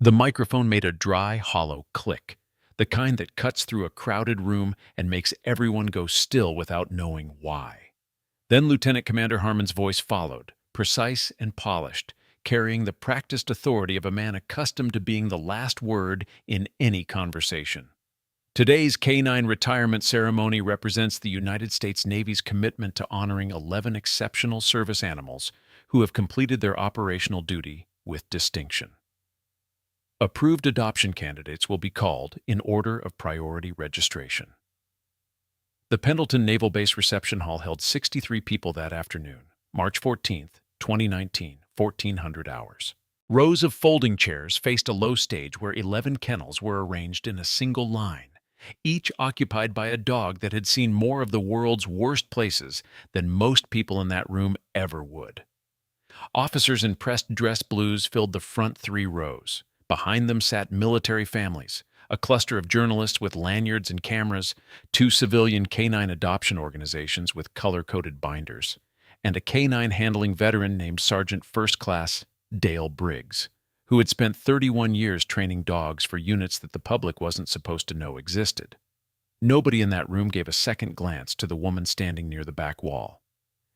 The microphone made a dry, hollow click, the kind that cuts through a crowded room and makes everyone go still without knowing why. Then Lieutenant Commander Harmon's voice followed, precise and polished, carrying the practiced authority of a man accustomed to being the last word in any conversation. Today's K-9 retirement ceremony represents the United States Navy's commitment to honoring 11 exceptional service animals who have completed their operational duty with distinction. Approved adoption candidates will be called in order of priority registration. The Pendleton Naval Base Reception Hall held 63 people that afternoon, March 14th, 2019, 1400 hours. Rows of folding chairs faced a low stage where 11 kennels were arranged in a single line, each occupied by a dog that had seen more of the world's worst places than most people in that room ever would. Officers in pressed dress blues filled the front 3 rows. Behind them sat military families, a cluster of journalists with lanyards and cameras, 2 civilian K-9 adoption organizations with color-coded binders, and a K-9 handling veteran named Sergeant First Class Dale Briggs, who had spent 31 years training dogs for units that the public wasn't supposed to know existed. Nobody in that room gave a second glance to the woman standing near the back wall.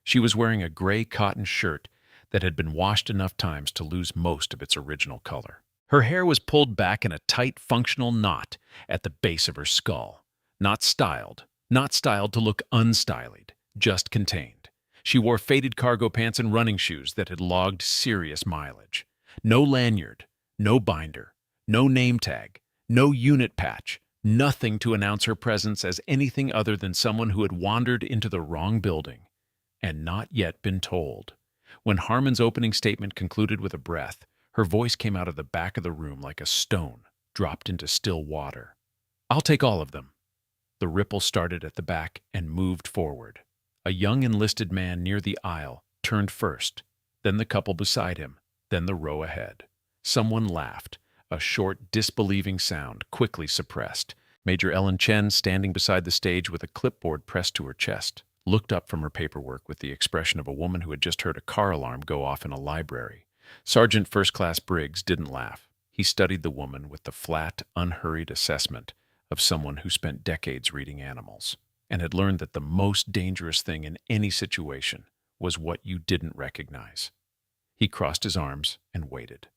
She was wearing a gray cotton shirt that had been washed enough times to lose most of its original color. Her hair was pulled back in a tight, functional knot at the base of her skull. Not styled to look unstylied, just contained. She wore faded cargo pants and running shoes that had logged serious mileage. No lanyard, no binder, no name tag, no unit patch, nothing to announce her presence as anything other than someone who had wandered into the wrong building and not yet been told. When Harmon's opening statement concluded with a breath, her voice came out of the back of the room like a stone dropped into still water. "I'll take all of them." The ripple started at the back and moved forward. A young enlisted man near the aisle turned first, then the couple beside him, then the row ahead. Someone laughed, a short, disbelieving sound quickly suppressed. Major Ellen Chen, standing beside the stage with a clipboard pressed to her chest, looked up from her paperwork with the expression of a woman who had just heard a car alarm go off in a library. Sergeant First Class Briggs didn't laugh. He studied the woman with the flat, unhurried assessment of someone who spent decades reading animals and had learned that the most dangerous thing in any situation was what you didn't recognize. He crossed his arms and waited.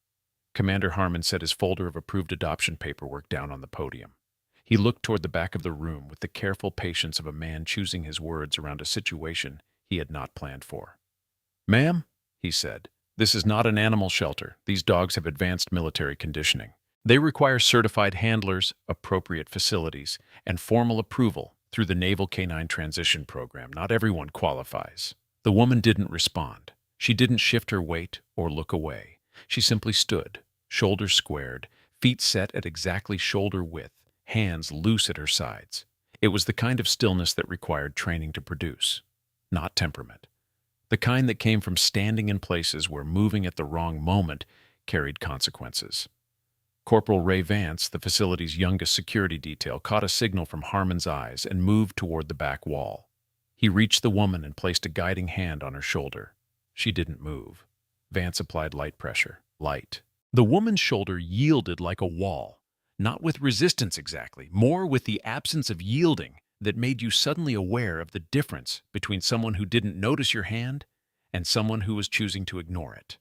Commander Harmon set his folder of approved adoption paperwork down on the podium. He looked toward the back of the room with the careful patience of a man choosing his words around a situation he had not planned for. "Ma'am," he said, "this is not an animal shelter. These dogs have advanced military conditioning. They require certified handlers, appropriate facilities, and formal approval through the Naval K-9 Transition Program. Not everyone qualifies." The woman didn't respond. She didn't shift her weight or look away. She simply stood, shoulders squared, feet set at exactly shoulder width, hands loose at her sides. It was the kind of stillness that required training to produce, not temperament. The kind that came from standing in places where moving at the wrong moment carried consequences. Corporal Ray Vance, the facility's youngest security detail, caught a signal from Harmon's eyes and moved toward the back wall. He reached the woman and placed a guiding hand on her shoulder. She didn't move. Vance applied light pressure. Light. The woman's shoulder yielded like a wall, not with resistance exactly, more with the absence of yielding that made you suddenly aware of the difference between someone who didn't notice your hand and someone who was choosing to ignore it.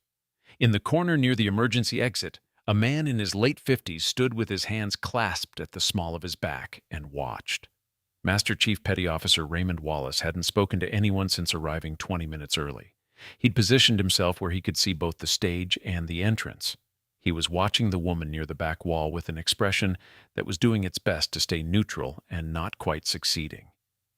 In the corner near the emergency exit, a man in his late 50s stood with his hands clasped at the small of his back and watched. Master Chief Petty Officer Raymond Wallace hadn't spoken to anyone since arriving 20 minutes early. He'd positioned himself where he could see both the stage and the entrance. He was watching the woman near the back wall with an expression that was doing its best to stay neutral and not quite succeeding.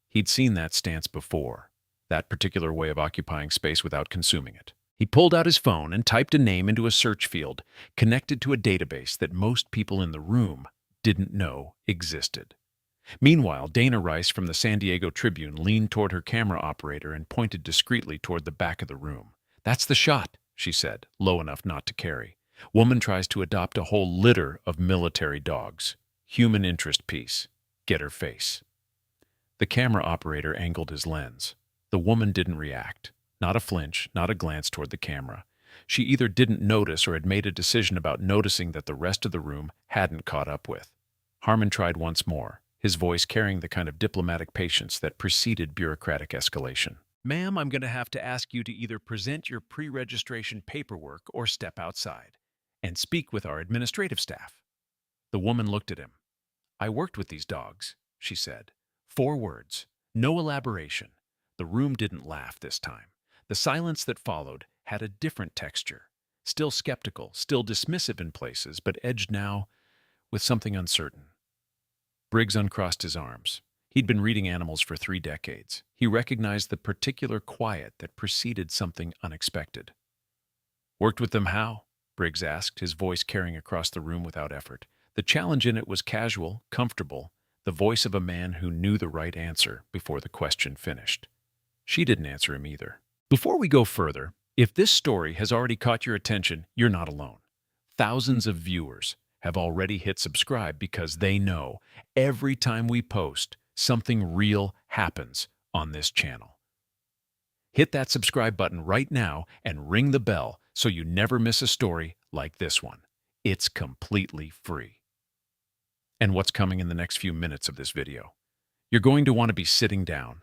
He'd seen that stance before, that particular way of occupying space without consuming it. He pulled out his phone and typed a name into a search field connected to a database that most people in the room didn't know existed. Meanwhile, Dana Rice from the San Diego Tribune leaned toward her camera operator and pointed discreetly toward the back of the room. "That's the shot," she said, low enough not to carry. "Woman tries to adopt a whole litter of military dogs. Human interest piece. Get her face." The camera operator angled his lens. The woman didn't react. Not a flinch, not a glance toward the camera. She either didn't notice or had made a decision about noticing that the rest of the room hadn't caught up with. Harmon tried once more, his voice carrying the kind of diplomatic patience that preceded bureaucratic escalation. "Ma'am, I'm going to have to ask you to either present your pre-registration paperwork or step outside and speak with our administrative staff." The woman looked at him. "I worked with these dogs," she said. 4 words, no elaboration. The room didn't laugh this time. The silence that followed had a different texture, still skeptical, still dismissive in places, but edged now with something uncertain. Briggs uncrossed his arms. He'd been reading animals for 3 decades. He recognized the particular quiet that preceded something unexpected. "Worked with them how?" Briggs asked, his voice carrying across the room without effort. The challenge in it was casual, comfortable, the voice of a man who knew the right answer before the question finished. She didn't answer him either. Before we go further, if this story has already caught your attention, you're not alone. Thousands of viewers have already hit subscribe because they know every time we post, something real happens on this channel. Hit that subscribe button right now and ring the bell so you never miss a story like this one. It's completely free. And what's coming in the next few minutes of this video? You're going to want to be sitting down.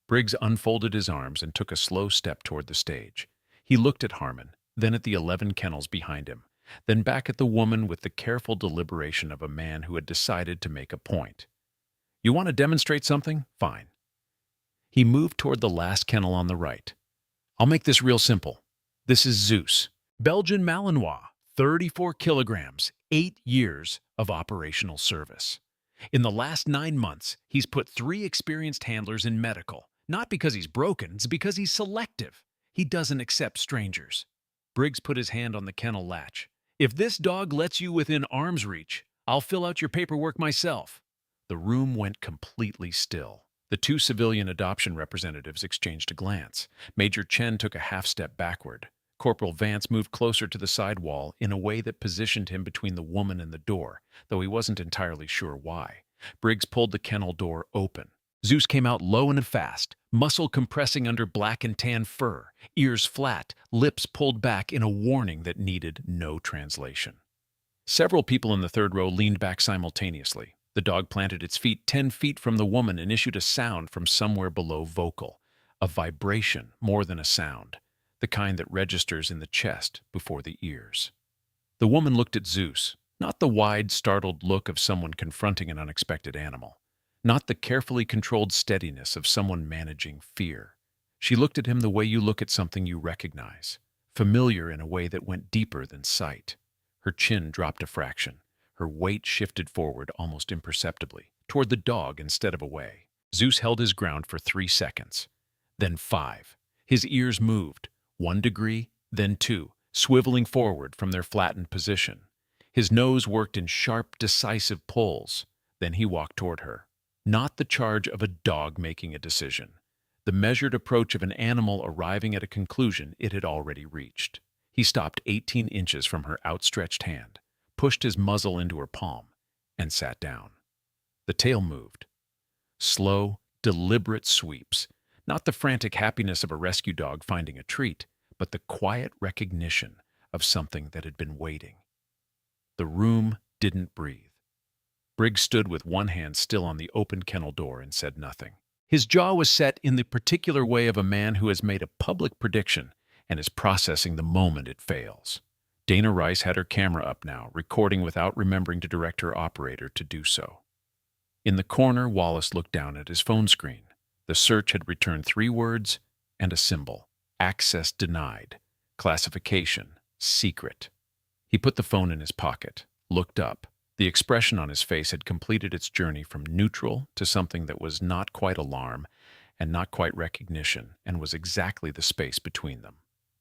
Briggs unfolded his arms and took a slow step toward the stage. He looked at Harmon, then at the 11 kennels behind him, then back at the woman with the careful deliberation of a man who had decided to make a point. "You want to demonstrate something? Fine." He moved toward the last kennel on the right. "I'll make this real simple. This is Zeus, Belgian Malinois, 34 kilograms, 8 years of operational service. In the last 9 months, he's put 3 experienced handlers in medical. Not because he's broken, it's because he's selective. He doesn't accept strangers." Briggs put his hand on the kennel latch. "If this dog lets you within arm's reach, I'll fill out your paperwork myself." The room went completely still. The 2 civilian adoption representatives exchanged a glance. Major Chen took a half step backward. Corporal Vance moved closer to the side wall in a way that positioned him between the woman and the door, though he wasn't entirely sure why. Briggs pulled the kennel door open. Zeus came out low and fast, muscle compressing under black and tan fur, ears flat, lips pulled back in a warning that needed no translation. Several people in the third row leaned back simultaneously. The dog planted its feet 10 feet from the woman and issued a sound from somewhere below vocal, a vibration more than a sound, the kind that registers in the chest before the ears. The woman looked at Zeus, not the wide, startled look of someone confronting an unexpected animal, not the carefully controlled steadiness of someone managing fear. She looked at him the way you look at something you recognize, familiar in a way that went deeper than sight. Her chin dropped a fraction. Her weight shifted forward almost imperceptibly, toward the dog instead of away. Zeus held his ground for 3 seconds, then 5. His ears moved, 1 degree, then 2, swiveling forward from their flattened position. His nose worked in sharp, decisive pulls. Then he walked toward her. Not the charge of a dog making a decision, the measured approach of an animal arriving at a conclusion it had already reached. He stopped 18 inches from her outstretched hand, pushed his muzzle into her palm, and sat down. The tail moved. Slow, deliberate sweeps, not the frantic happiness of a rescue dog finding a treat, but the quiet recognition of something that had been waiting. The room didn't breathe. Briggs stood with one hand still on the open kennel door and said nothing. His jaw was set in the particular way of a man who has made a public prediction and is processing the moment it fails. Dana Rice had her camera up now, recording without remembering to direct her operator to do so. In the corner, Wallace looked down at his phone screen. The search had returned 3 words and a symbol. Access denied. Classification secret. He put the phone in his pocket, looked up. The expression on his face had completed its journey from neutral to something that was not quite alarm and not quite recognition, and was exactly the space between them.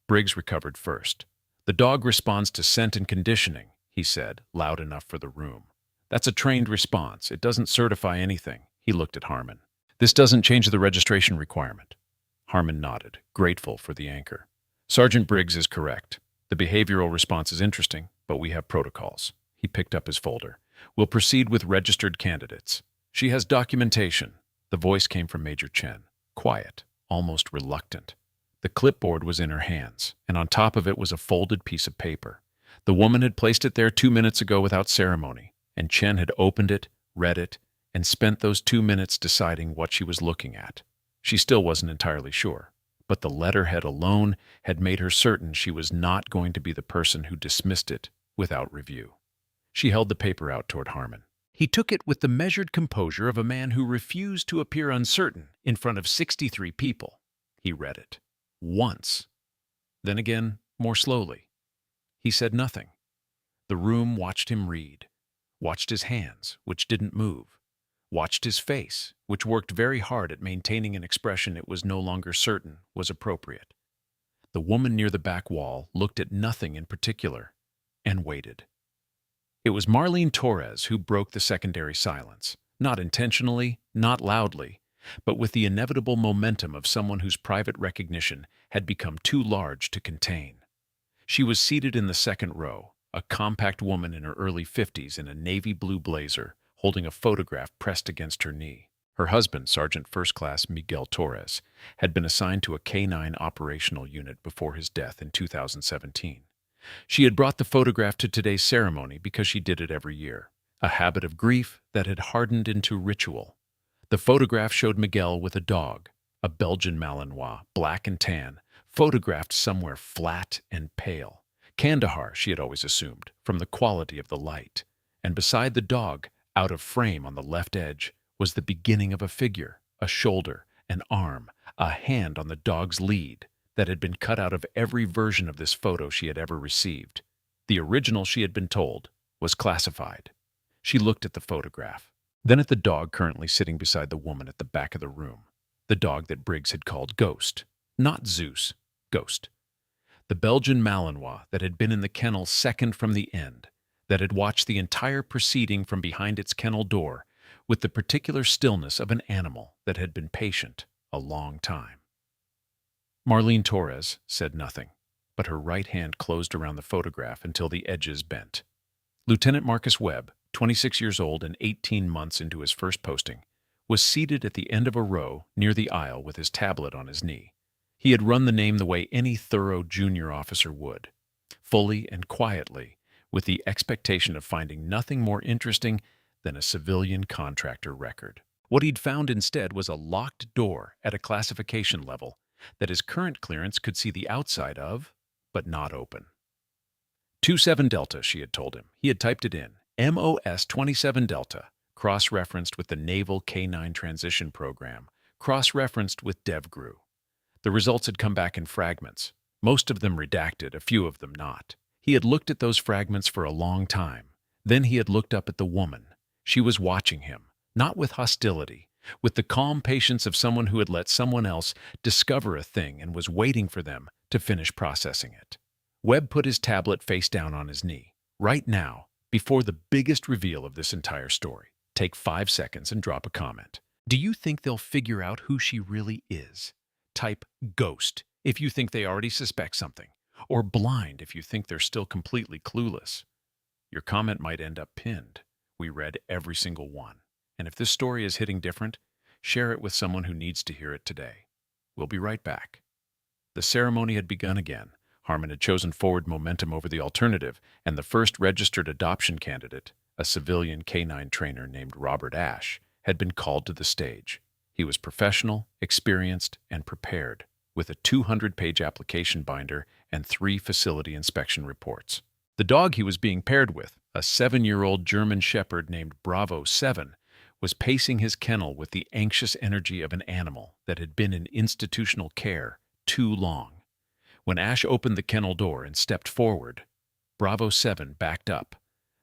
Briggs recovered first. "The dog responds to scent and conditioning," he said, loud enough for the room. "That's a trained response. It doesn't certify anything." He looked at Harmon. "This doesn't change the registration requirement." Harmon nodded, grateful for the anchor. "Sergeant Briggs is correct. The behavioral response is interesting, but we have protocols." He picked up his folder. "We'll proceed with registered candidates. She has documentation." The voice came from Major Chen, quiet, almost reluctant. The clipboard was in her hands, and on top of it was a folded piece of paper. The woman had placed it there 2 minutes ago without ceremony, and Chen had opened it, read it, and spent those 2 minutes deciding what she was looking at. She still wasn't entirely sure, but the letterhead alone had made her certain she was not going to be the person who dismissed it without review. She held the paper out toward Harmon. He took it with the measured composure of a man who refused to appear uncertain in front of 63 people. He read it. Once. Then again, more slowly. He said nothing. The room watched him read, watched his hands, which didn't move, watched his face, which worked very hard at maintaining an expression it was no longer certain was appropriate. The woman near the back wall looked at nothing in particular and waited. It was Marlene Torres who broke the secondary silence, not intentionally, not loudly, but with the inevitable momentum of someone whose private recognition had become too large to contain. She was seated in the second row, a compact woman in her early 50s in a navy blue blazer, holding a photograph pressed against her knee. Her husband, Sergeant First Class Miguel Torres, had been assigned to a K-9 operational unit before his death in 2017. She had brought the photograph to today's ceremony because she did it every year, a habit of grief that had hardened into ritual. The photograph showed Miguel with a dog, a Belgian Malinois, black and tan, photographed somewhere flat and pale. Kandahar, she had always assumed, from the quality of the light. And beside the dog, out of frame on the left edge, was the beginning of a figure, a shoulder, an arm, a hand on the dog's lead that had been cut out of every version of this photo she had ever received. The original, she had been told, was classified. She looked at the photograph, then at the dog currently sitting beside the woman at the back of the room, the dog that Briggs had called Ghost, not Zeus, Ghost. The Belgian Malinois that had been in the kennel second from the end, that had watched the entire proceeding from behind its kennel door with the particular stillness of an animal that had been patient a long time. Marlene Torres said nothing, but her right hand closed around the photograph until the edges bent. Lieutenant Marcus Webb, 26 years old and 18 months into his first posting, was seated at the end of a row near the aisle with his tablet on his knee. He had run the name the way any thorough junior officer would, fully and quietly, with the expectation of finding nothing more interesting than a civilian contractor record. What he'd found instead was a locked door at a classification level that his current clearance could see the outside of, but not open. 27 Delta, she had told him. He had typed it in. MOS 27 Delta, cross-referenced with the Naval K-9 Transition Program, cross-referenced with DevGru. The results had come back in fragments, most of them redacted, a few of them not. He had looked at those fragments for a long time. Then he had looked up at the woman. She was watching him, not with hostility, with the calm patience of someone who had let someone else discover a thing and was waiting for them to finish processing it. Webb put his tablet face down on his knee. Right now, before the biggest reveal of this entire story, take 5 seconds and drop a comment. Do you think they'll figure out who she really is? Type ghost if you think they already suspect something, or blind if you think they're still completely clueless. Your comment might end up pinned. We read every single one. And if this story is hitting different, share it with someone who needs to hear it today. We'll be right back. The ceremony had begun again. Harmon had chosen forward momentum over the alternative, and the first registered adoption candidate, a civilian K-9 trainer named Robert Ash, had been called to the stage. He was professional, experienced, and prepared, with a 200-page application binder and 3 facility inspection reports. The dog he was being paired with, a 7-year-old German Shepherd named Bravo 7, was pacing his kennel with the anxious energy of an animal that had been in institutional care too long. When Ash opened the kennel door and stepped forward, Bravo 7 backed up.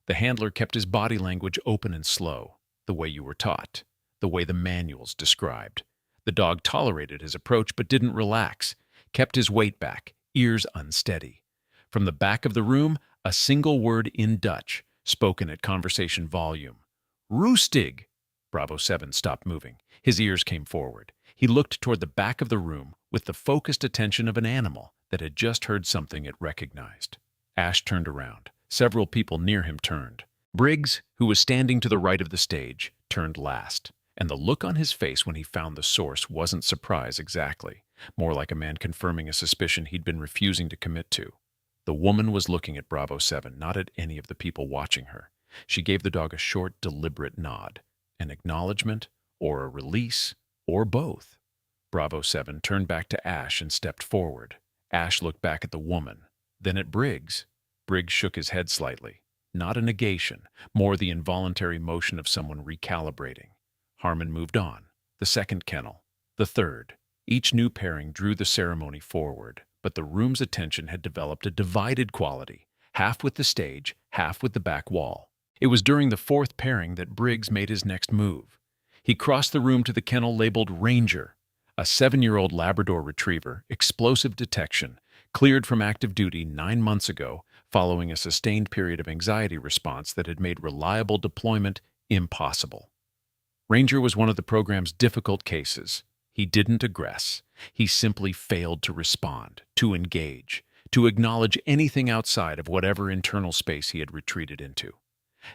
The handler kept his body language open and slow, the way you were taught, the way the manuals described. The dog tolerated his approach but didn't relax, kept his weight back, ears unsteady. From the back of the room, a single word in Dutch, spoken at conversation volume. Roestig! Bravo 7 stopped moving. His ears came forward. He looked toward the back of the room with the focused attention of an animal that had just heard something it recognized. Ash turned around. Several people near him turned. Briggs, who was standing to the right of the stage, turned last, and the look on his face when he found the source wasn't surprise exactly. more like a man confirming a suspicion he'd been refusing to commit to. The woman was looking at Bravo 7, not at any of the people watching her. She gave the dog a short, deliberate nod, an acknowledgement, or a release, or both. Bravo 7 turned back to Ash and stepped forward. Ash looked back at the woman, then at Briggs. Briggs shook his head slightly. Not a negation, more the involuntary motion of someone recalibrating. Harmon moved on. The second kennel. The third. Each new pairing drew the ceremony forward, but the room's attention had developed a divided quality, half with the stage, half with the back wall. It was during the fourth pairing that Briggs made his next move. He crossed the room to the kennel labeled Ranger, a 7-year-old Labrador retriever, explosive detection, cleared from active duty 9 months ago following a sustained period of anxiety response that had made reliable deployment impossible. Ranger was one of the program's difficult cases. He didn't aggress. He simply failed to respond, to engage, to acknowledge anything outside of whatever internal space he had retreated into.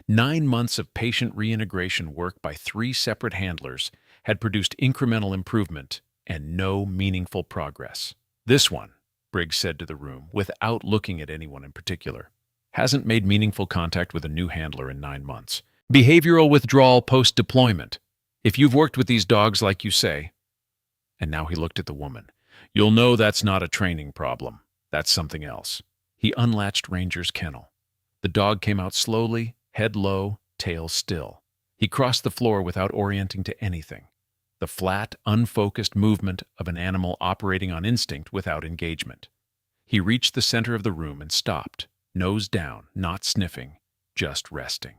9 months of patient reintegration work by 3 separate handlers had produced incremental improvement and no meaningful progress. This one, Briggs said to the room, without looking at anyone in particular, hasn't made meaningful contact with a new handler in 9 months. Behavioral withdrawal post-deployment. If you've worked with these dogs like you say, and now he looked at the woman, you'll know that's not a training problem. That's something else. He unlatched Ranger's kennel. The dog came out slowly, head low, tail still. He crossed the floor without orienting to anything. The flat, unfocused movement of an animal operating on instinct without engagement. He reached the center of the room and stopped, nose down, not sniffing, just resting.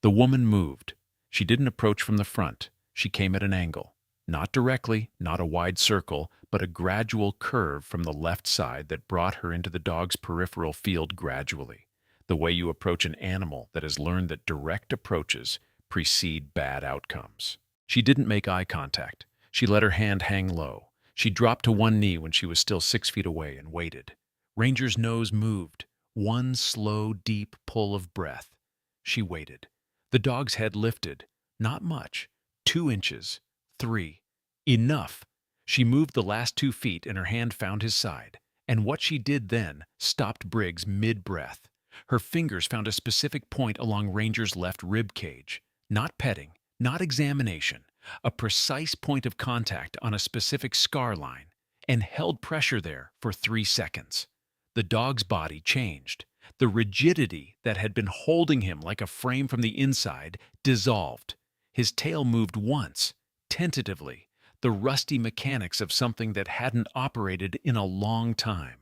The woman moved. She didn't approach from the front. She came at an angle. Not directly, not a wide circle, but a gradual curve from the left side that brought her into the dog's peripheral field gradually, the way you approach an animal that has learned that direct approaches precede bad outcomes. She didn't make eye contact. She let her hand hang low. She dropped to one knee when she was still 6 feet away and waited. Ranger's nose moved. One slow, deep pull of breath. She waited. The dog's head lifted. Not much. 2 inches. 3. Enough. She moved the last 2 feet and her hand found his side. And what she did then stopped Briggs mid-breath. Her fingers found a specific point along Ranger's left rib cage. Not petting, not examination. A precise point of contact on a specific scar line, and held pressure there for 3 seconds. The dog's body changed. The rigidity that had been holding him like a frame from the inside dissolved. His tail moved once, tentatively, the rusty mechanics of something that hadn't operated in a long time.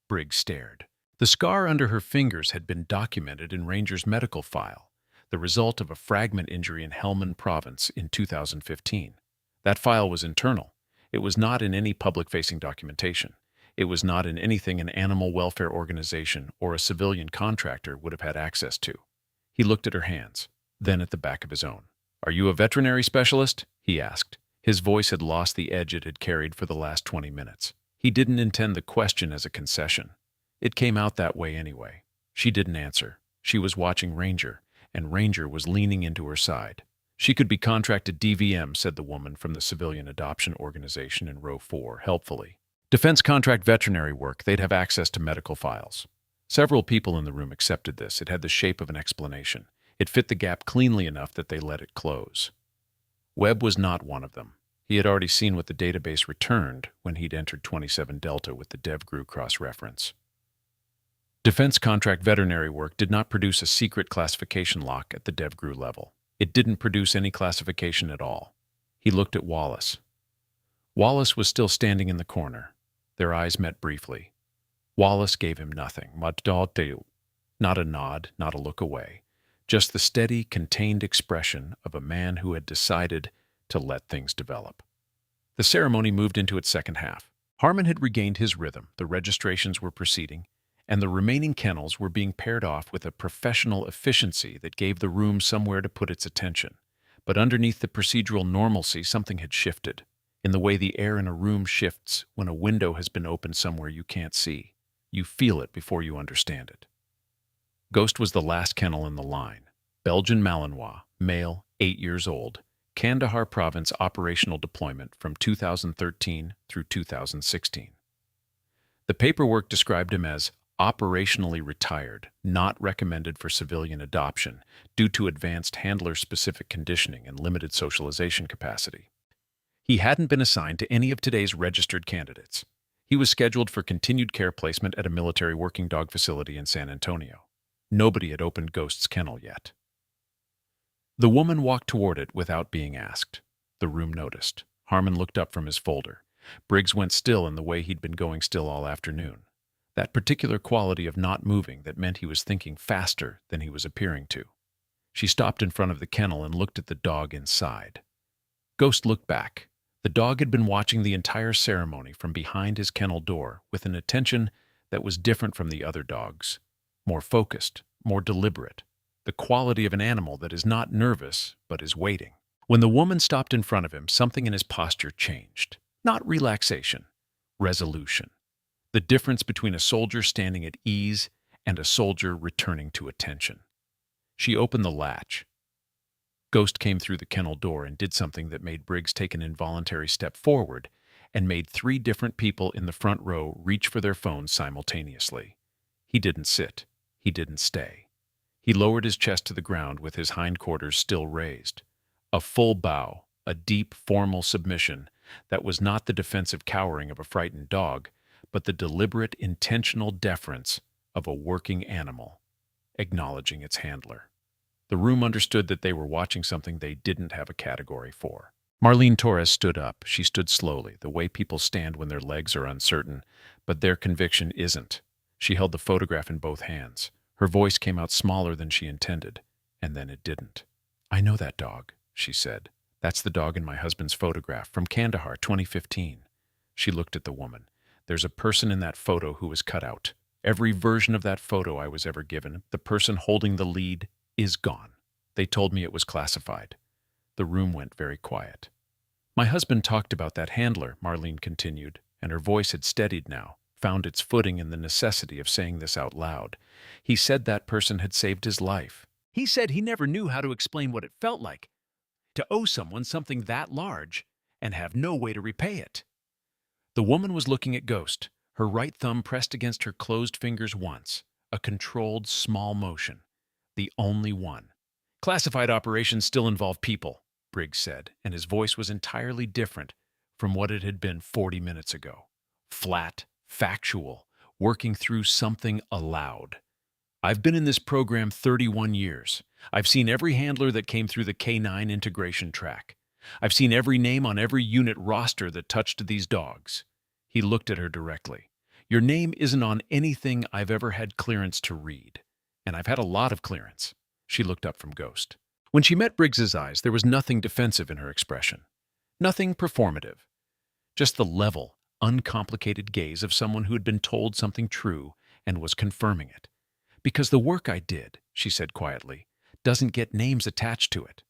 Briggs stared. The scar under her fingers had been documented in Ranger's medical file, the result of a fragment injury in Helmand Province in 2015. That file was internal. It was not in any public-facing documentation. It was not in anything an animal welfare organization or a civilian contractor would have had access to. He looked at her hands, then at the back of his own. "Are you a veterinary specialist?" he asked. His voice had lost the edge it had carried for the last 20 minutes. He didn't intend the question as a concession. It came out that way anyway. She didn't answer. She was watching Ranger, and Ranger was leaning into her side. "She could be contracted DVM," said the woman from the Civilian Adoption Organization in row 4, helpfully. "Defense contract veterinary work, they'd have access to medical files." Several people in the room accepted this. It had the shape of an explanation. It fit the gap cleanly enough that they let it close. Webb was not one of them. He had already seen what the database returned when he'd entered 27 Delta with the DevGru cross-reference. Defense contract veterinary work did not produce a secret classification lock at the DevGru level. It didn't produce any classification at all. He looked at Wallace. Wallace was still standing in the corner. Their eyes met briefly. Wallace gave him nothing. Not a nod, not a look away. Just the steady, contained expression of a man who had decided to let things develop. The ceremony moved into its second half. Harmon had regained his rhythm, the registrations were proceeding, and the remaining kennels were being paired off with a professional efficiency that gave the room somewhere to put its attention. But underneath the procedural normalcy, something had shifted, in the way the air in a room shifts when a window has been opened somewhere you can't see. You feel it before you understand it. Ghost was the last kennel in the line. Belgian Malinois, male, 8 years old, Kandahar Province Operational Deployment from 2013 through 2016. The paperwork described him as operationally retired, not recommended for civilian adoption due to advanced handler-specific conditioning and limited socialization capacity. He hadn't been assigned to any of today's registered candidates. He was scheduled for continued care placement at a military working dog facility in San Antonio. Nobody had opened Ghost's kennel yet. The woman walked toward it without being asked. The room noticed. Harmon looked up from his folder. Briggs went still in the way he'd been going still all afternoon. That particular quality of not moving that meant he was thinking faster than he was appearing to. She stopped in front of the kennel and looked at the dog inside. Ghost looked back. The dog had been watching the entire ceremony from behind his kennel door with an attention that was different from the other dogs. More focused, more deliberate. The quality of an animal that is not nervous, but is waiting. When the woman stopped in front of him, something in his posture changed. Not relaxation, resolution. The difference between a soldier standing at ease and a soldier returning to attention. She opened the latch. Ghost came through the kennel door and did something that made Briggs take an involuntary step forward and made 3 different people in the front row reach for their phones simultaneously. He didn't sit. He didn't stay. He lowered his chest to the ground with his hindquarters still raised. A full bow, a deep, formal submission that was not the defensive cowering of a frightened dog, but the deliberate, intentional deference of a working animal, acknowledging its handler. The room understood that they were watching something they didn't have a category for. Marlene Torres stood up. She stood slowly, the way people stand when their legs are uncertain, but their conviction isn't. She held the photograph in both hands. Her voice came out smaller than she intended, and then it didn't. "I know that dog," she said. "That's the dog in my husband's photograph from Kandahar, 2015. She looked at the woman. "There's a person in that photo who was cut out. Every version of that photo I was ever given, the person holding the lead is gone. They told me it was classified." The room went very quiet. "My husband talked about that handler," Marlene continued, and her voice had steadied now, found its footing in the necessity of saying this out loud. "He said that person had saved his life. He said he never knew how to explain what it felt like to owe someone something that large and have no way to repay it." The woman was looking at Ghost, her right thumb pressed against her closed fingers once, a controlled, small motion. The only one. "Classified operations still involve people," Briggs said, and his voice was entirely different from what it had been 40 minutes ago. Flat, factual, working through something aloud. "I've been in this program 31 years. I've seen every handler that came through the K9 integration track. I've seen every name on every unit roster that touched these dogs." He looked at her directly. "Your name isn't on anything I've ever had clearance to read. And I've had a lot of clearance." She looked up from Ghost. When she met Briggs's eyes, there was nothing defensive in her expression. Nothing performative. Just the level, uncomplicated gaze of someone who had been told something true and was confirming it. "Because the work I did," she said quietly, "doesn't get names attached to it."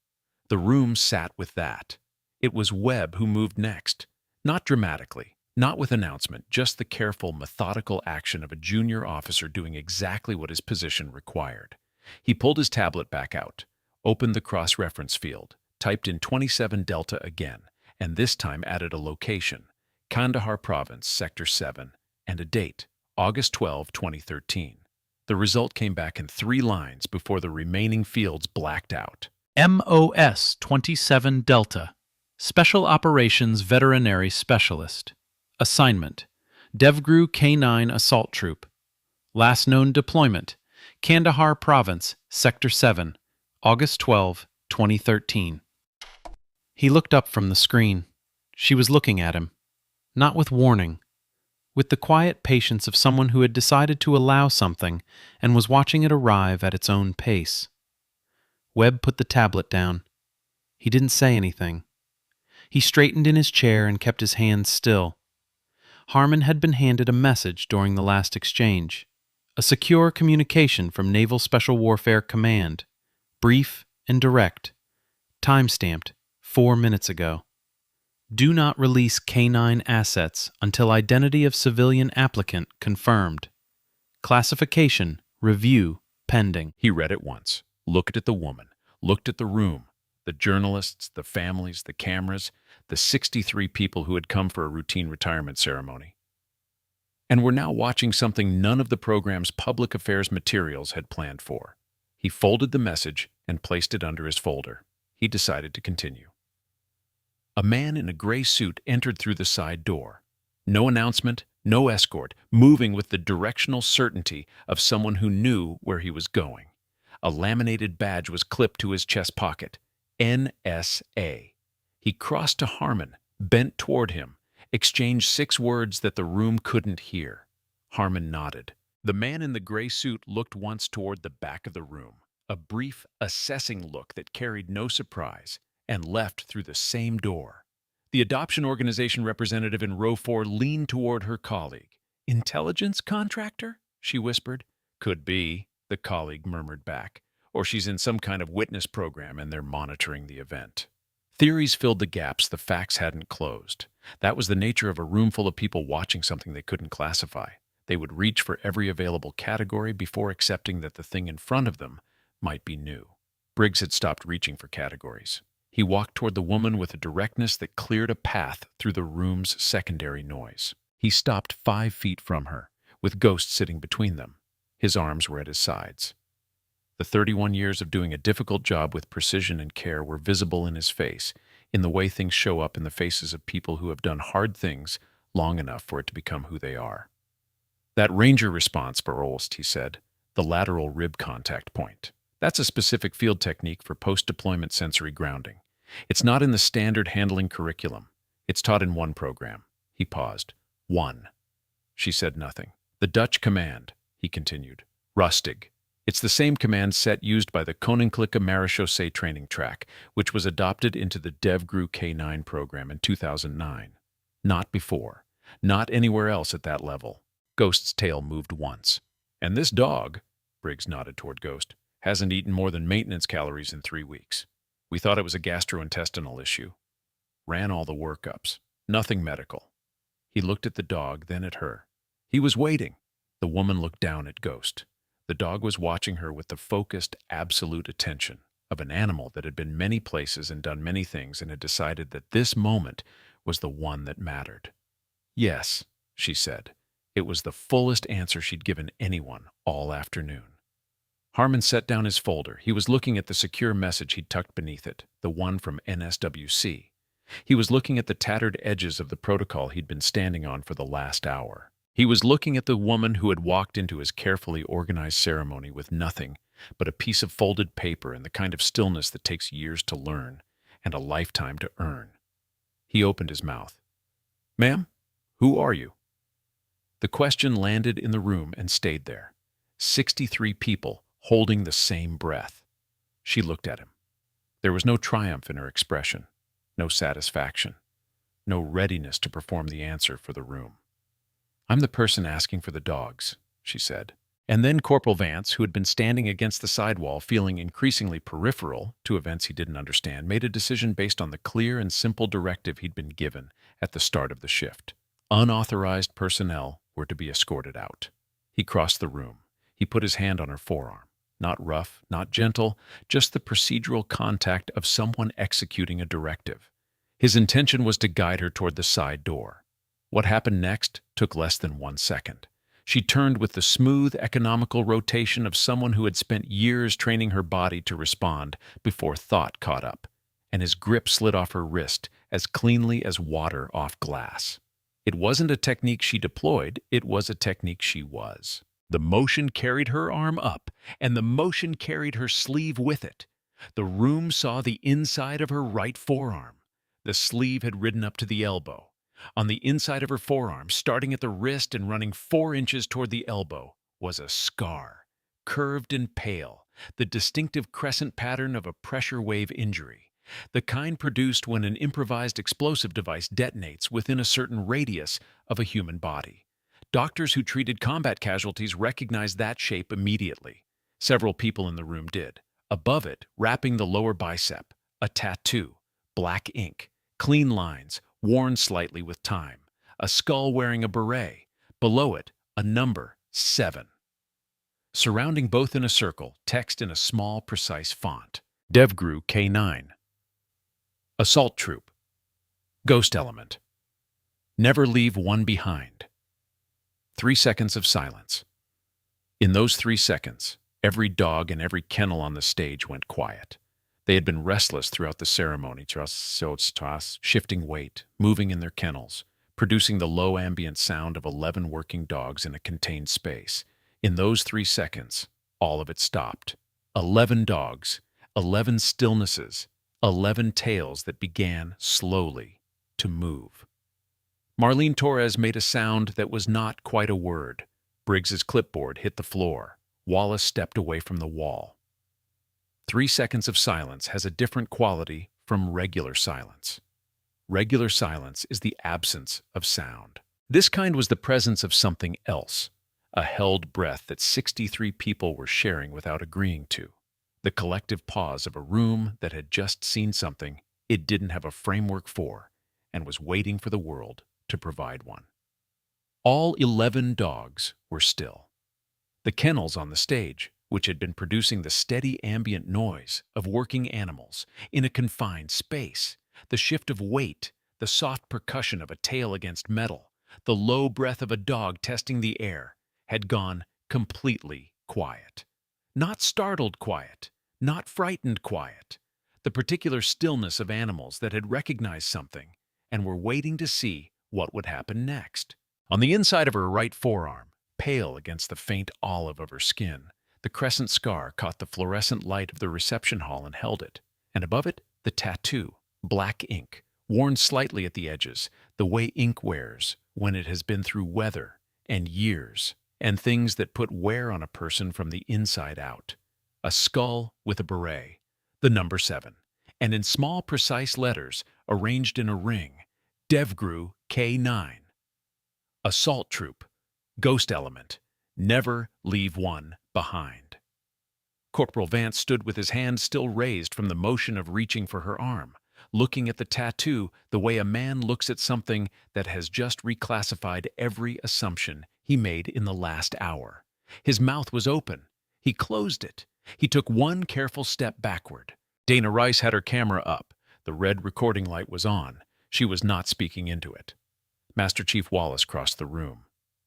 The room sat with that. It was Webb who moved next. Not dramatically, not with announcement, just the careful, methodical action of a junior officer doing exactly what his position required. He pulled his tablet back out, opened the cross-reference field, typed in 27 Delta again, and this time added a location, Kandahar Province, Sector 7, and a date, August 12, 2013. The result came back in 3 lines before the remaining fields blacked out. MOS 27 Delta, Special Operations Veterinary Specialist. Assignment, DevGru K9 Assault Troop. Last known deployment, Kandahar Province, Sector 7, August 12, 2013. He looked up from the screen. She was looking at him, not with warning, with the quiet patience of someone who had decided to allow something and was watching it arrive at its own pace. Webb put the tablet down. He didn't say anything. He straightened in his chair and kept his hands still. Harmon had been handed a message during the last exchange, a secure communication from Naval Special Warfare Command, brief and direct, time-stamped 4 minutes ago. Do not release K9 assets until identity of civilian applicant confirmed. Classification, review, pending. He read it once, looked at the woman, looked at the room. The journalists, the families, the cameras, the 63 people who had come for a routine retirement ceremony. And were now watching something none of the program's public affairs materials had planned for. He folded the message and placed it under his folder. He decided to continue. A man in a gray suit entered through the side door. No announcement, no escort, moving with the directional certainty of someone who knew where he was going. A laminated badge was clipped to his chest pocket. NSA. He crossed to Harmon, bent toward him, exchanged 6 words that the room couldn't hear. Harmon nodded. The man in the gray suit looked once toward the back of the room, a brief, assessing look that carried no surprise, and left through the same door. The adoption organization representative in row 4 leaned toward her colleague. "Intelligence contractor?" she whispered. "Could be," the colleague murmured back. "Or she's in some kind of witness program and they're monitoring the event." Theories filled the gaps the facts hadn't closed. That was the nature of a room full of people watching something they couldn't classify. They would reach for every available category before accepting that the thing in front of them might be new. Briggs had stopped reaching for categories. He walked toward the woman with a directness that cleared a path through the room's secondary noise. He stopped 5 feet from her, with Ghost sitting between them. His arms were at his sides. The 31 years of doing a difficult job with precision and care were visible in his face, in the way things show up in the faces of people who have done hard things long enough for it to become who they are. "That Ranger response for Olst," he said, "the lateral rib contact point. That's a specific field technique for post-deployment sensory grounding. It's not in the standard handling curriculum. It's taught in one program." He paused. "One." She said nothing. "The Dutch command," he continued. "Rustig. It's the same command set used by the Koninklijke Marechaussee training track, which was adopted into the DevGru K9 program in 2009. Not before. Not anywhere else at that level." Ghost's tail moved once. "And this dog," Briggs nodded toward Ghost, "hasn't eaten more than maintenance calories in 3 weeks. We thought it was a gastrointestinal issue. Ran all the workups. Nothing medical." He looked at the dog, then at her. He was waiting. The woman looked down at Ghost. The dog was watching her with the focused, absolute attention of an animal that had been many places and done many things and had decided that this moment was the one that mattered. "Yes," she said. It was the fullest answer she'd given anyone all afternoon. Harmon set down his folder. He was looking at the secure message he'd tucked beneath it, the one from NSWC. He was looking at the tattered edges of the protocol he'd been standing on for the last hour. He was looking at the woman who had walked into his carefully organized ceremony with nothing but a piece of folded paper and the kind of stillness that takes years to learn and a lifetime to earn. He opened his mouth. "Ma'am, who are you?" The question landed in the room and stayed there. 63 people holding the same breath. She looked at him. There was no triumph in her expression, no satisfaction, no readiness to perform the answer for the room. "I'm the person asking for the dogs," she said. And then Corporal Vance, who had been standing against the sidewall feeling increasingly peripheral to events he didn't understand, made a decision based on the clear and simple directive he'd been given at the start of the shift. Unauthorized personnel were to be escorted out. He crossed the room. He put his hand on her forearm. Not rough, not gentle, just the procedural contact of someone executing a directive. His intention was to guide her toward the side door. What happened next took less than 1 second. She turned with the smooth, economical rotation of someone who had spent years training her body to respond before thought caught up, and his grip slid off her wrist as cleanly as water off glass. It wasn't a technique she deployed, it was a technique she was. The motion carried her arm up, and the motion carried her sleeve with it. The room saw the inside of her right forearm. The sleeve had ridden up to the elbow. On the inside of her forearm, starting at the wrist and running 4 inches toward the elbow, was a scar, curved and pale, the distinctive crescent pattern of a pressure wave injury, the kind produced when an improvised explosive device detonates within a certain radius of a human body. Doctors who treated combat casualties recognized that shape immediately. Several people in the room did. Above it, wrapping the lower bicep, a tattoo, black ink, clean lines, worn slightly with time, a skull wearing a beret. Below it, a number, 7. Surrounding both in a circle, text in a small, precise font. DevGru K9. Assault Troop. Ghost Element. Never leave one behind. 3 seconds of silence. In those 3 seconds, every dog and every kennel on the stage went quiet. They had been restless throughout the ceremony, shifting weight, moving in their kennels, producing the low ambient sound of 11 working dogs in a contained space. In those 3 seconds, all of it stopped. 11 dogs, 11 stillnesses, 11 tails that began slowly to move. Marlene Torres made a sound that was not quite a word. Briggs's clipboard hit the floor. Wallace stepped away from the wall. 3 seconds of silence has a different quality from regular silence. Regular silence is the absence of sound. This kind was the presence of something else, a held breath that 63 people were sharing without agreeing to. The collective pause of a room that had just seen something it didn't have a framework for and was waiting for the world to provide one. All 11 dogs were still. The kennels on the stage, which had been producing the steady ambient noise of working animals in a confined space, the shift of weight, the soft percussion of a tail against metal, the low breath of a dog testing the air, had gone completely quiet. Not startled quiet, not frightened quiet, the particular stillness of animals that had recognized something and were waiting to see what would happen next. On the inside of her right forearm, pale against the faint olive of her skin, the crescent scar caught the fluorescent light of the reception hall and held it, and above it, the tattoo, black ink, worn slightly at the edges, the way ink wears when it has been through weather and years, and things that put wear on a person from the inside out. A skull with a beret, the number 7, and in small, precise letters, arranged in a ring, DevGru K9. Assault Troop. Ghost Element. Never leave one behind. Corporal Vance stood with his hand still raised from the motion of reaching for her arm, looking at the tattoo the way a man looks at something that has just reclassified every assumption he made in the last hour. His mouth was open. He closed it. He took one careful step backward. Dana Rice had her camera up. The red recording light was on. She was not speaking into it. Master Chief Wallace crossed the room.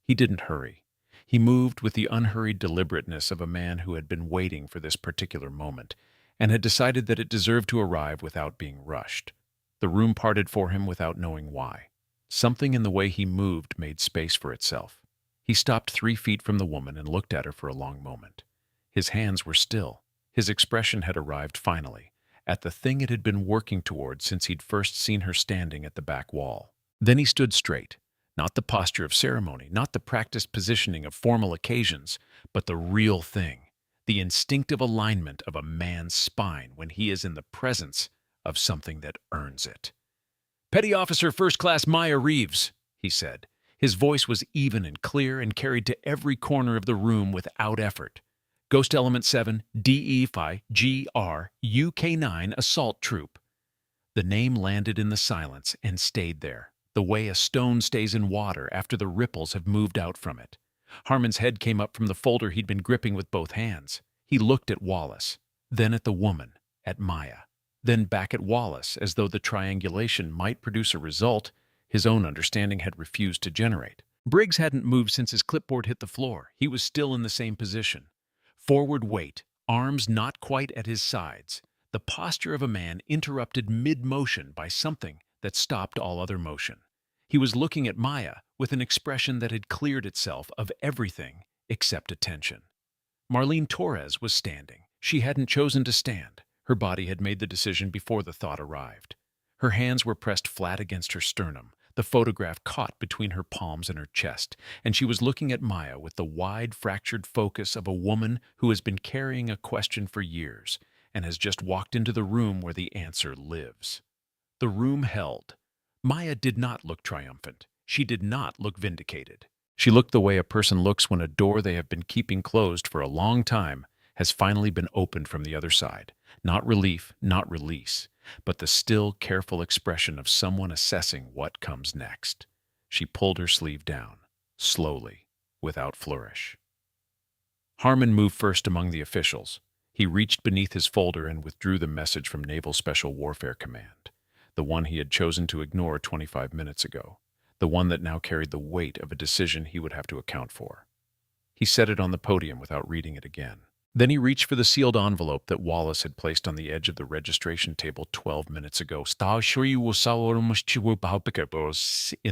He didn't hurry. He moved with the unhurried deliberateness of a man who had been waiting for this particular moment and had decided that it deserved to arrive without being rushed. The room parted for him without knowing why. Something in the way he moved made space for itself. He stopped 3 feet from the woman and looked at her for a long moment. His hands were still. His expression had arrived finally, at the thing it had been working toward since he'd first seen her standing at the back wall. Then he stood straight, not the posture of ceremony, not the practiced positioning of formal occasions, but the real thing, the instinctive alignment of a man's spine when he is in the presence of something that earns it. "Petty Officer First Class Maya Reeves," he said. His voice was even and clear and carried to every corner of the room without effort. "Ghost Element 7, DE5, GR, UK9 Assault Troop." The name landed in the silence and stayed there, the way a stone stays in water after the ripples have moved out from it. Harmon's head came up from the folder he'd been gripping with both hands. He looked at Wallace, then at the woman, at Maya, then back at Wallace as though the triangulation might produce a result his own understanding had refused to generate. Briggs hadn't moved since his clipboard hit the floor. He was still in the same position. Forward weight, arms not quite at his sides, the posture of a man interrupted mid-motion by something that stopped all other motion. He was looking at Maya with an expression that had cleared itself of everything except attention. Marlene Torres was standing. She hadn't chosen to stand. Her body had made the decision before the thought arrived. Her hands were pressed flat against her sternum, the photograph caught between her palms and her chest, and she was looking at Maya with the wide, fractured focus of a woman who has been carrying a question for years and has just walked into the room where the answer lives. The room held. Maya did not look triumphant. She did not look vindicated. She looked the way a person looks when a door they have been keeping closed for a long time has finally been opened from the other side. Not relief, not release, but the still, careful expression of someone assessing what comes next. She pulled her sleeve down, slowly, without flourish. Harmon moved first among the officials. He reached beneath his folder and withdrew the message from Naval Special Warfare Command. the one he had chosen to ignore 25 minutes ago, the one that now carried the weight of a decision he would have to account for. He set it on the podium without reading it again. Then he reached for the sealed envelope that Wallace had placed on the edge of the registration table 12 minutes ago. In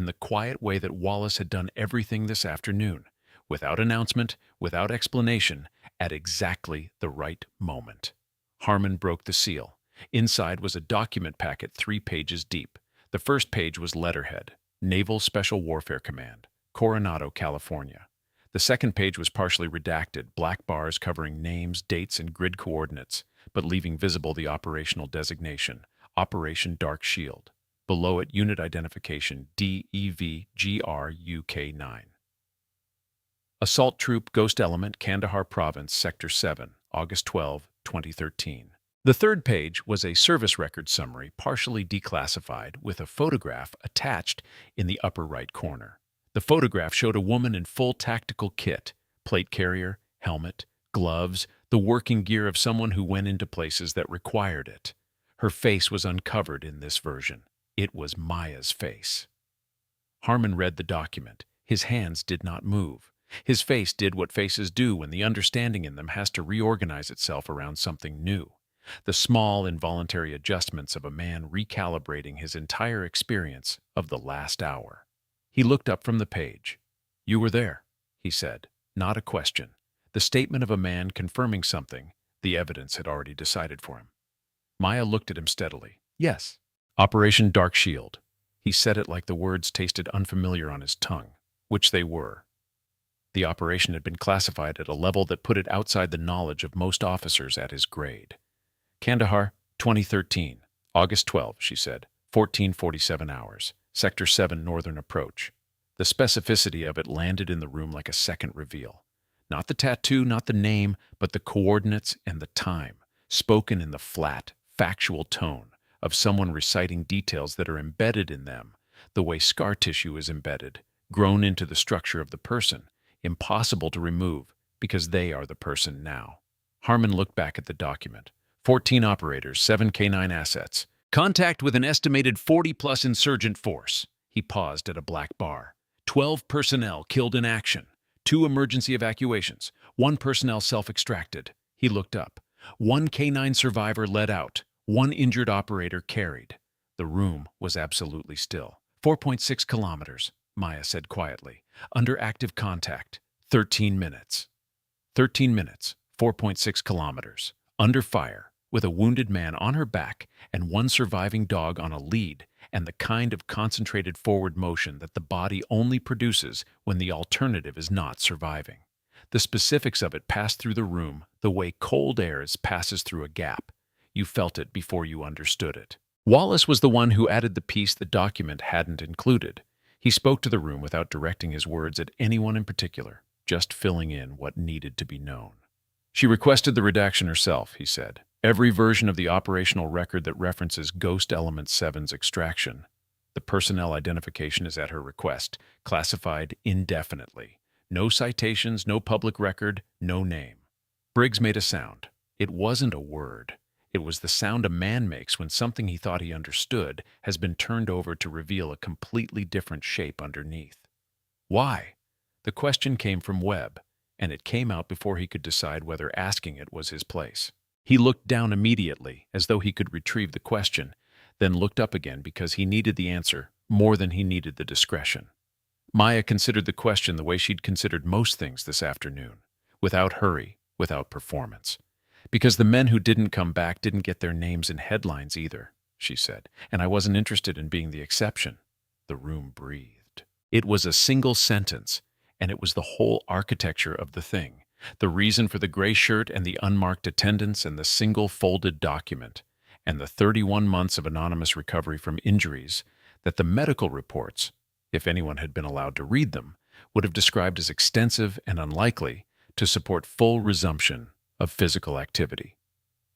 the quiet way that Wallace had done everything this afternoon, without announcement, without explanation, at exactly the right moment. Harmon broke the seal. Inside was a document packet 3 pages deep. The first page was letterhead, Naval Special Warfare Command, Coronado, California. The second page was partially redacted, black bars covering names, dates, and grid coordinates, but leaving visible the operational designation, Operation Dark Shield. Below it, unit identification DEVGRUK9. Assault Troop Ghost Element, Kandahar Province, Sector 7, August 12, 2013. The third page was a service record summary, partially declassified, with a photograph attached in the upper right corner. The photograph showed a woman in full tactical kit, plate carrier, helmet, gloves, the working gear of someone who went into places that required it. Her face was uncovered in this version. It was Maya's face. Harmon read the document. His hands did not move. His face did what faces do when the understanding in them has to reorganize itself around something new. The small, involuntary adjustments of a man recalibrating his entire experience of the last hour. He looked up from the page. "You were there," he said, not a question. The statement of a man confirming something the evidence had already decided for him. Maya looked at him steadily. "Yes." "Operation Dark Shield." He said it like the words tasted unfamiliar on his tongue, which they were. The operation had been classified at a level that put it outside the knowledge of most officers at his grade. "Kandahar, 2013, August 12, she said, 14:47 hours. Sector 7 Northern Approach." The specificity of it landed in the room like a second reveal. Not the tattoo, not the name, but the coordinates and the time, spoken in the flat, factual tone of someone reciting details that are embedded in them, the way scar tissue is embedded, grown into the structure of the person, impossible to remove because they are the person now. Harmon looked back at the document. 14 operators, 7 K9 assets. Contact with an estimated 40-plus insurgent force. He paused at a black bar. 12 personnel killed in action. 2 emergency evacuations. 1 personnel self-extracted. He looked up. 1 K9 survivor led out. 1 injured operator carried. The room was absolutely still. 4.6 kilometers, Maya said quietly. Under active contact. 13 minutes. 13 minutes. 4.6 kilometers. Under fire. With a wounded man on her back and 1 surviving dog on a lead, and the kind of concentrated forward motion that the body only produces when the alternative is not surviving. The specifics of it passed through the room the way cold air passes through a gap. You felt it before you understood it. Wallace was the one who added the piece the document hadn't included. He spoke to the room without directing his words at anyone in particular, just filling in what needed to be known. "She requested the redaction herself," he said. "Every version of the operational record that references Ghost Element 7's extraction. The personnel identification is at her request, classified indefinitely. No citations, no public record, no name." Briggs made a sound. It wasn't a word. It was the sound a man makes when something he thought he understood has been turned over to reveal a completely different shape underneath. "Why?" The question came from Webb, and it came out before he could decide whether asking it was his place. He looked down immediately, as though he could retrieve the question, then looked up again because he needed the answer more than he needed the discretion. Maya considered the question the way she'd considered most things this afternoon, without hurry, without performance. "Because the men who didn't come back didn't get their names in headlines either," she said, "and I wasn't interested in being the exception." The room breathed. It was a single sentence, and it was the whole architecture of the thing. The reason for the gray shirt and the unmarked attendance and the single folded document, and the 31 months of anonymous recovery from injuries that the medical reports, if anyone had been allowed to read them, would have described as extensive and unlikely to support full resumption of physical activity.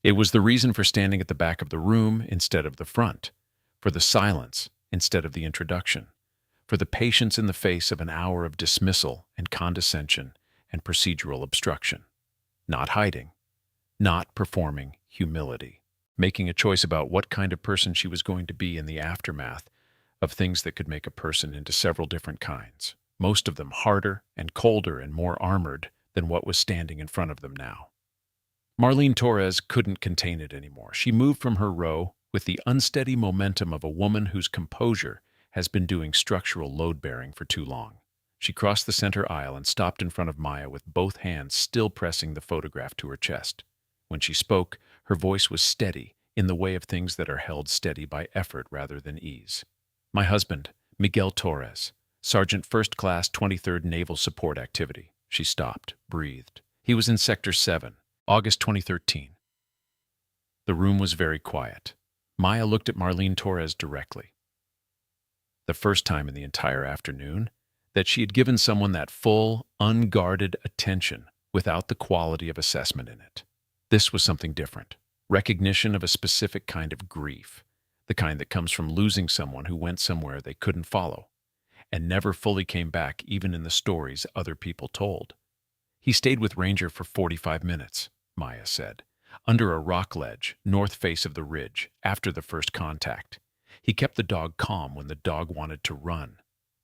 It was the reason for standing at the back of the room instead of the front, for the silence instead of the introduction, for the patience in the face of an hour of dismissal and condescension and procedural obstruction. Not hiding, not performing humility. making a choice about what kind of person she was going to be in the aftermath of things that could make a person into several different kinds, most of them harder and colder and more armored than what was standing in front of them now. Marlene Torres couldn't contain it anymore. She moved from her row with the unsteady momentum of a woman whose composure has been doing structural load-bearing for too long. She crossed the center aisle and stopped in front of Maya with both hands still pressing the photograph to her chest. When she spoke, her voice was steady, in the way of things that are held steady by effort rather than ease. "My husband, Miguel Torres, Sergeant First Class 23rd Naval Support Activity." She stopped, breathed. "He was in Sector 7, August 2013. The room was very quiet. Maya looked at Marlene Torres directly. The first time in the entire afternoon that she had given someone that full, unguarded attention without the quality of assessment in it. This was something different. Recognition of a specific kind of grief, the kind that comes from losing someone who went somewhere they couldn't follow and never fully came back, even in the stories other people told. "He stayed with Ranger for 45 minutes, Maya said, under a rock ledge, north face of the ridge, after the first contact. He kept the dog calm when the dog wanted to run.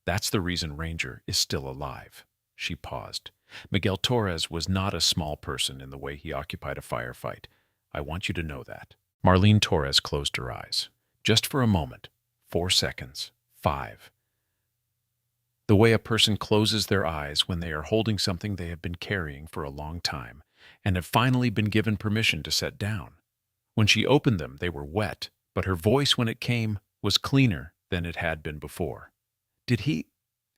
That's the reason Ranger is still alive." She paused. "Miguel Torres was not a small person in the way he occupied a firefight. I want you to know that." Marlene Torres closed her eyes. Just for a moment. 4 seconds. 5. The way a person closes their eyes when they are holding something they have been carrying for a long time and have finally been given permission to set down. When she opened them, they were wet, but her voice when it came was cleaner than it had been before. "Did he?"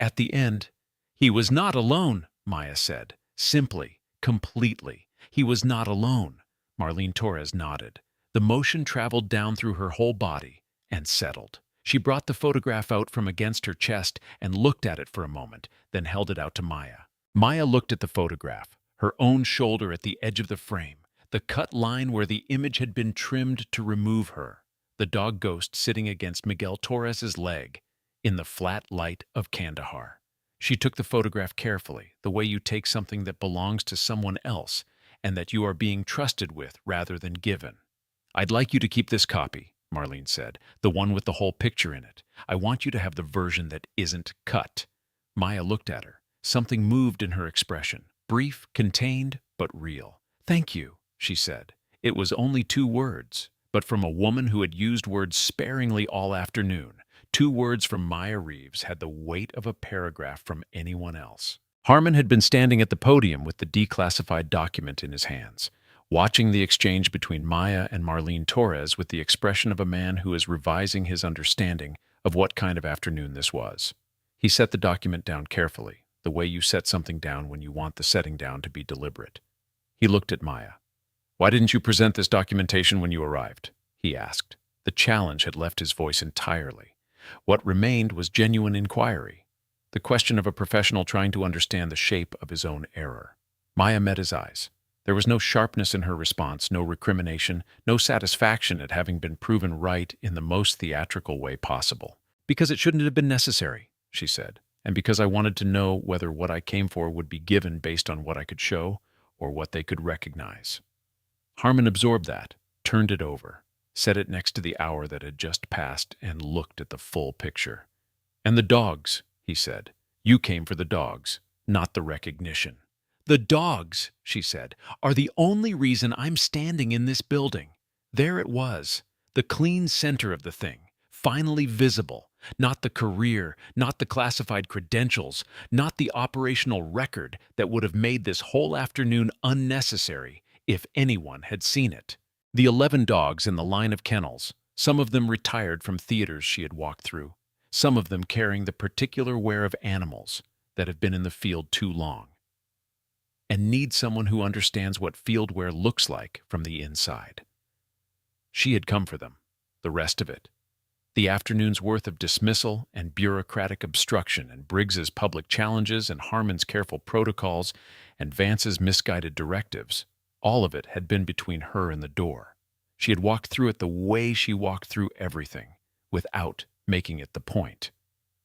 At the end, "He was not alone," Maya said. Simply, completely. "He was not alone." Marlene Torres nodded. The motion traveled down through her whole body and settled. She brought the photograph out from against her chest and looked at it for a moment, then held it out to Maya. Maya looked at the photograph, her own shoulder at the edge of the frame, the cut line where the image had been trimmed to remove her, the dog ghost sitting against Miguel Torres's leg, in the flat light of Kandahar. She took the photograph carefully, the way you take something that belongs to someone else and that you are being trusted with rather than given. "I'd like you to keep this copy," Marlene said, "the one with the whole picture in it. I want you to have the version that isn't cut." Maya looked at her. Something moved in her expression, brief, contained, but real. "Thank you," she said. It was only 2 words, but from a woman who had used words sparingly all afternoon. 2 words from Maya Reeves had the weight of a paragraph from anyone else. Harmon had been standing at the podium with the declassified document in his hands, watching the exchange between Maya and Marlene Torres with the expression of a man who is revising his understanding of what kind of afternoon this was. He set the document down carefully, the way you set something down when you want the setting down to be deliberate. He looked at Maya. "Why didn't you present this documentation when you arrived?" he asked. The challenge had left his voice entirely. What remained was genuine inquiry, the question of a professional trying to understand the shape of his own error. Maya met his eyes. There was no sharpness in her response, no recrimination, no satisfaction at having been proven right in the most theatrical way possible. "Because it shouldn't have been necessary," she said, "and because I wanted to know whether what I came for would be given based on what I could show or what they could recognize." Harmon absorbed that, turned it over, set it next to the hour that had just passed, and looked at the full picture. "And the dogs," he said. "You came for the dogs, not the recognition." "The dogs," she said, "are the only reason I'm standing in this building." There it was, the clean center of the thing, finally visible, not the career, not the classified credentials, not the operational record that would have made this whole afternoon unnecessary if anyone had seen it. The 11 dogs in the line of kennels, some of them retired from theaters she had walked through, some of them carrying the particular wear of animals that have been in the field too long and need someone who understands what field wear looks like from the inside. She had come for them, the rest of it. The afternoon's worth of dismissal and bureaucratic obstruction and Briggs's public challenges and Harmon's careful protocols and Vance's misguided directives, all of it had been between her and the door. She had walked through it the way she walked through everything, without making it the point.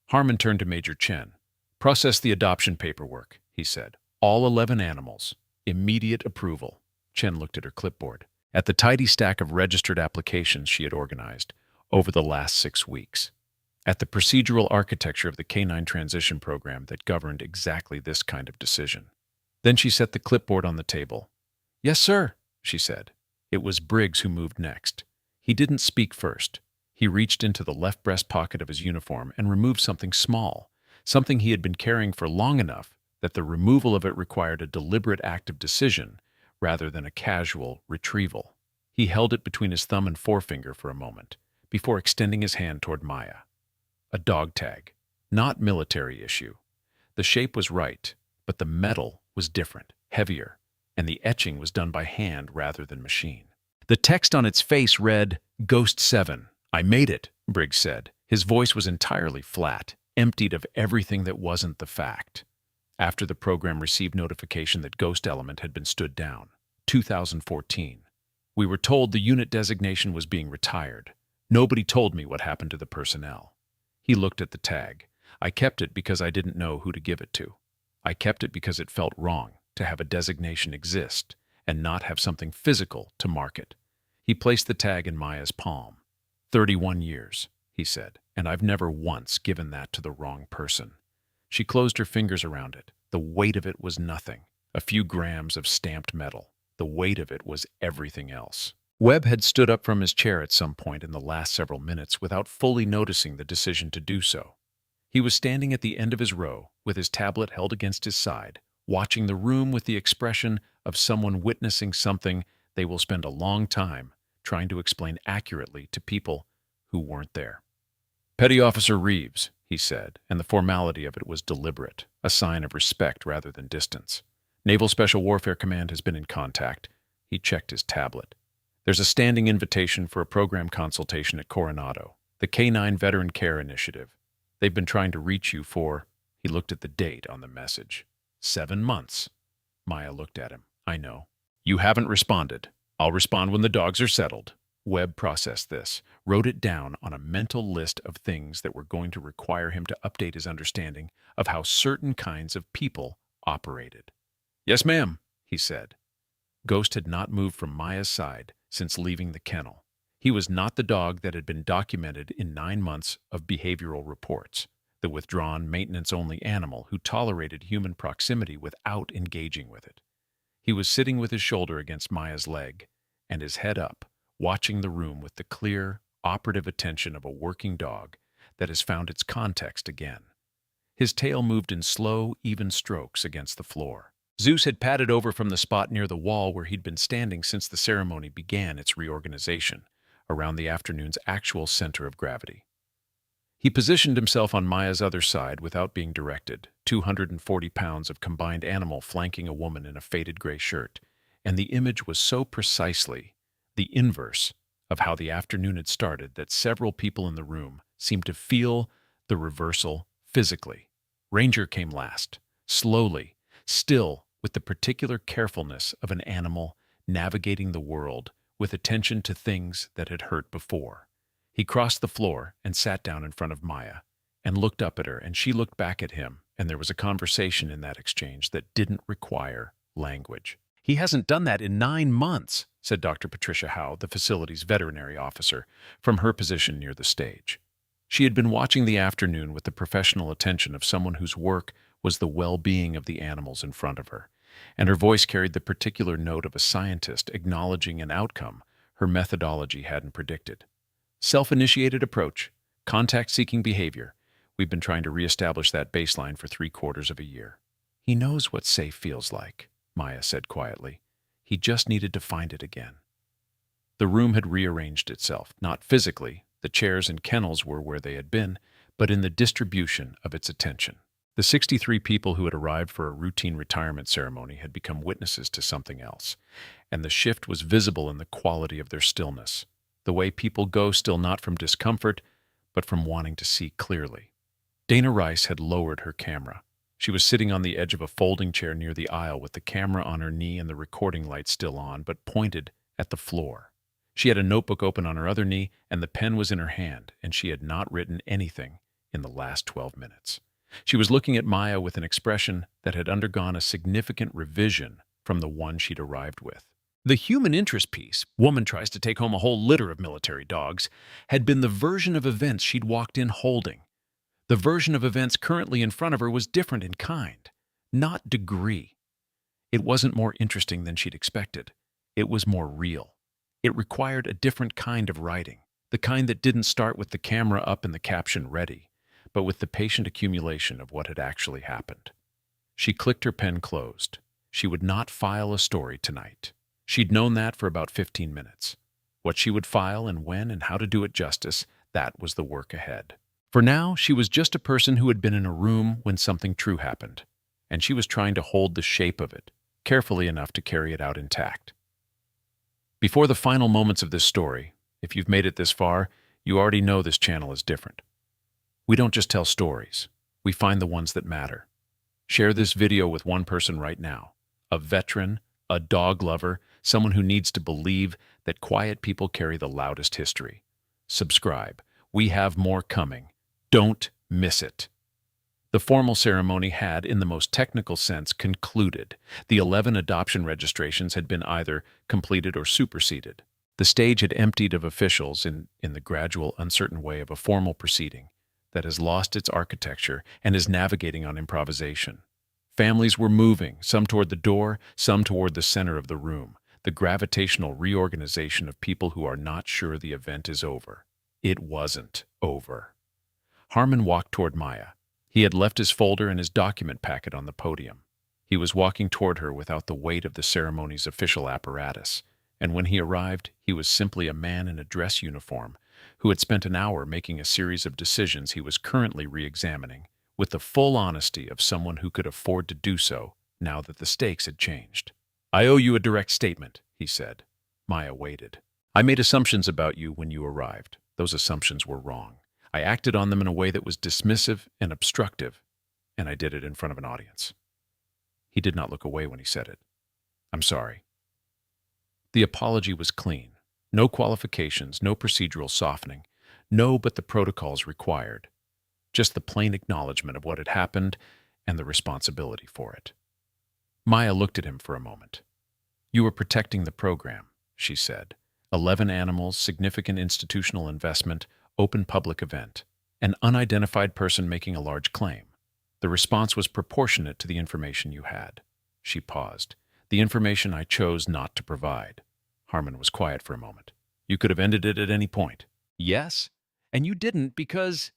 Harmon turned to Major Chen. "Process the adoption paperwork," he said. "All 11 animals. Immediate approval." Chen looked at her clipboard. at the tidy stack of registered applications she had organized over the last 6 weeks, at the procedural architecture of the K-9 transition program that governed exactly this kind of decision. Then she set the clipboard on the table. "Yes, sir," she said. It was Briggs who moved next. He didn't speak first. He reached into the left breast pocket of his uniform and removed something small, something he had been carrying for long enough that the removal of it required a deliberate act of decision rather than a casual retrieval. He held it between his thumb and forefinger for a moment before extending his hand toward Maya. A dog tag, not military issue. The shape was right, but the metal was different, heavier, and the etching was done by hand rather than machine. The text on its face read, "Ghost 7. I made it," Briggs said. His voice was entirely flat, emptied of everything that wasn't the fact. After the program received notification that Ghost Element had been stood down, 2014. We were told the unit designation was being retired. Nobody told me what happened to the personnel. He looked at the tag. I kept it because I didn't know who to give it to. I kept it because it felt wrong to have a designation exist and not have something physical to mark it. He placed the tag in Maya's palm. 31 years, he said, and I've never once given that to the wrong person. She closed her fingers around it. The weight of it was nothing. A few grams of stamped metal. The weight of it was everything else. Webb had stood up from his chair at some point in the last several minutes without fully noticing the decision to do so. He was standing at the end of his row, with his tablet held against his side, watching the room with the expression of someone witnessing something they will spend a long time trying to explain accurately to people who weren't there. "Petty Officer Reeves," he said, and the formality of it was deliberate, a sign of respect rather than distance. "Naval Special Warfare Command has been in contact." He checked his tablet. "There's a standing invitation for a program consultation at Coronado, the K-9 Veteran Care Initiative. They've been trying to reach you for," he looked at the date on the message, "7 months. Maya looked at him. "I know. You haven't responded. I'll respond when the dogs are settled." Webb processed this, wrote it down on a mental list of things that were going to require him to update his understanding of how certain kinds of people operated. "Yes, ma'am," he said. Ghost had not moved from Maya's side since leaving the kennel. He was not the dog that had been documented in 9 months of behavioral reports, the withdrawn, maintenance-only animal who tolerated human proximity without engaging with it. He was sitting with his shoulder against Maya's leg and his head up, watching the room with the clear, operative attention of a working dog that has found its context again. His tail moved in slow, even strokes against the floor. Zeus had padded over from the spot near the wall where he'd been standing since the ceremony began its reorganization, around the afternoon's actual center of gravity. He positioned himself on Maya's other side without being directed, 240 pounds of combined animal flanking a woman in a faded gray shirt, and the image was so precisely the inverse of how the afternoon had started that several people in the room seemed to feel the reversal physically. Ranger came last, slowly, still with the particular carefulness of an animal navigating the world with attention to things that had hurt before. He crossed the floor and sat down in front of Maya and looked up at her, and she looked back at him, and there was a conversation in that exchange that didn't require language. "He hasn't done that in 9 months, said Dr. Patricia Howe, the facility's veterinary officer, from her position near the stage. She had been watching the afternoon with the professional attention of someone whose work was the well-being of the animals in front of her, and her voice carried the particular note of a scientist acknowledging an outcome her methodology hadn't predicted. "Self-initiated approach, contact-seeking behavior. We've been trying to reestablish that baseline for 3/4 of a year." "He knows what safe feels like," Maya said quietly. "He just needed to find it again." The room had rearranged itself, not physically, the chairs and kennels were where they had been, but in the distribution of its attention. The 63 people who had arrived for a routine retirement ceremony had become witnesses to something else, and the shift was visible in the quality of their stillness, the way people go still not from discomfort, but from wanting to see clearly. Dana Rice had lowered her camera. She was sitting on the edge of a folding chair near the aisle with the camera on her knee and the recording light still on, but pointed at the floor. She had a notebook open on her other knee, and the pen was in her hand, and she had not written anything in the last 12 minutes. She was looking at Maya with an expression that had undergone a significant revision from the one she'd arrived with. The human interest piece, woman tries to take home a whole litter of military dogs, had been the version of events she'd walked in holding. The version of events currently in front of her was different in kind, not degree. It wasn't more interesting than she'd expected. It was more real. It required a different kind of writing, the kind that didn't start with the camera up and the caption ready, but with the patient accumulation of what had actually happened. She clicked her pen closed. She would not file a story tonight. She'd known that for about 15 minutes. What she would file and when and how to do it justice, that was the work ahead. For now, she was just a person who had been in a room when something true happened, and she was trying to hold the shape of it, carefully enough to carry it out intact. Before the final moments of this story, if you've made it this far, you already know this channel is different. We don't just tell stories. We find the ones that matter. Share this video with one person right now, a veteran, a dog lover, someone who needs to believe that quiet people carry the loudest history. Subscribe. We have more coming. Don't miss it. The formal ceremony had, in the most technical sense, concluded. The 11 adoption registrations had been either completed or superseded. The stage had emptied of officials in the gradual, uncertain way of a formal proceeding that has lost its architecture and is navigating on improvisation. Families were moving, some toward the door, some toward the center of the room, the gravitational reorganization of people who are not sure the event is over. It wasn't over. Harmon walked toward Maya. He had left his folder and his document packet on the podium. He was walking toward her without the weight of the ceremony's official apparatus, and when he arrived, he was simply a man in a dress uniform who had spent an hour making a series of decisions he was currently re-examining, with the full honesty of someone who could afford to do so now that the stakes had changed. "I owe you a direct statement," he said. Maya waited. "I made assumptions about you when you arrived. Those assumptions were wrong. I acted on them in a way that was dismissive and obstructive, and I did it in front of an audience." He did not look away when he said it. "I'm sorry." The apology was clean. No qualifications, no procedural softening, no but the protocols required. Just the plain acknowledgement of what had happened and the responsibility for it. Maya looked at him for a moment. "You were protecting the program," she said. 11 animals, significant institutional investment, open public event. An unidentified person making a large claim. The response was proportionate to the information you had. She paused. "The information I chose not to provide." Harmon was quiet for a moment. "You could have ended it at any point." "Yes, and you didn't because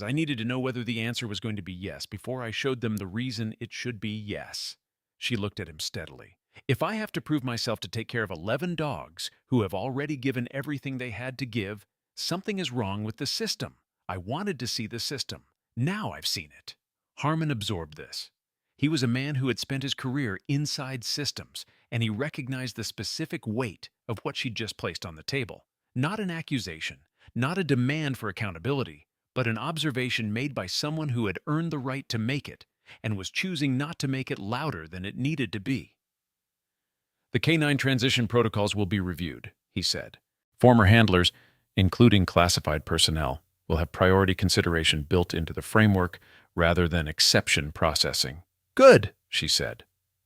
I needed to know whether the answer was going to be yes before I showed them the reason it should be yes." She looked at him steadily. "If I have to prove myself to take care of 11 dogs who have already given everything they had to give, something is wrong with the system. I wanted to see the system. Now I've seen it." Harmon absorbed this. He was a man who had spent his career inside systems, and he recognized the specific weight of what she'd just placed on the table. Not an accusation, not a demand for accountability, but an observation made by someone who had earned the right to make it and was choosing not to make it louder than it needed to be. "The K9 transition protocols will be reviewed," he said. "Former handlers, including classified personnel, will have priority consideration built into the framework rather than exception processing." "Good," she said.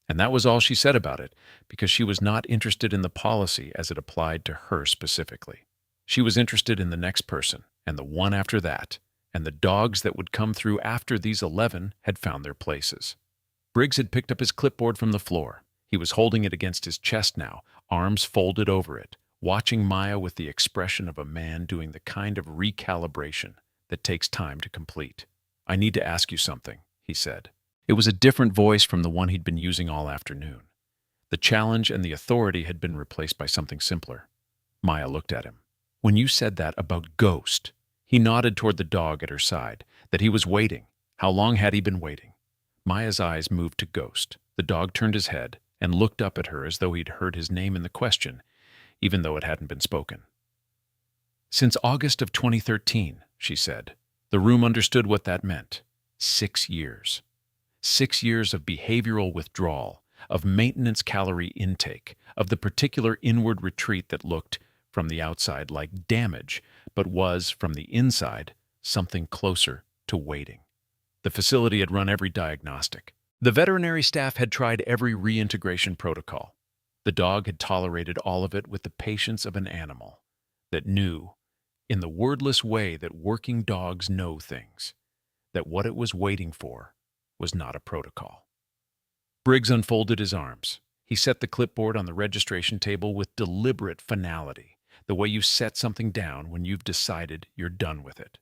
And that was all she said about it, because she was not interested in the policy as it applied to her specifically. She was interested in the next person, and the one after that, and the dogs that would come through after these 11 had found their places. Briggs had picked up his clipboard from the floor. He was holding it against his chest now, arms folded over it, watching Maya with the expression of a man doing the kind of recalibration that takes time to complete. "I need to ask you something," he said. It was a different voice from the one he'd been using all afternoon. The challenge and the authority had been replaced by something simpler. Maya looked at him. "When you said that about Ghost," he nodded toward the dog at her side, "that he was waiting. How long had he been waiting?" Maya's eyes moved to Ghost. The dog turned his head and looked up at her as though he'd heard his name in the question, even though it hadn't been spoken. "Since August of 2013, she said. The room understood what that meant. 6 years. 6 years of behavioral withdrawal, of maintenance calorie intake, of the particular inward retreat that looked, from the outside, like damage, but was, from the inside, something closer to waiting. The facility had run every diagnostic. The veterinary staff had tried every reintegration protocol. The dog had tolerated all of it with the patience of an animal that knew, in the wordless way that working dogs know things, that what it was waiting for was not a protocol. Briggs unfolded his arms. He set the clipboard on the registration table with deliberate finality, the way you set something down when you've decided you're done with it.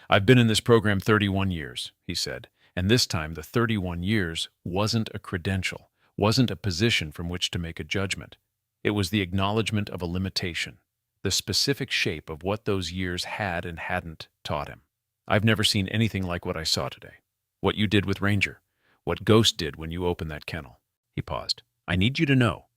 "I've been in this program 31 years, he said, and this time the 31 years wasn't a credential, wasn't a position from which to make a judgment. It was the acknowledgement of a limitation, the specific shape of what those years had and hadn't taught him. I've never seen anything like what I saw today. What you did with Ranger, what Ghost did when you opened that kennel." He paused. "I need you to know,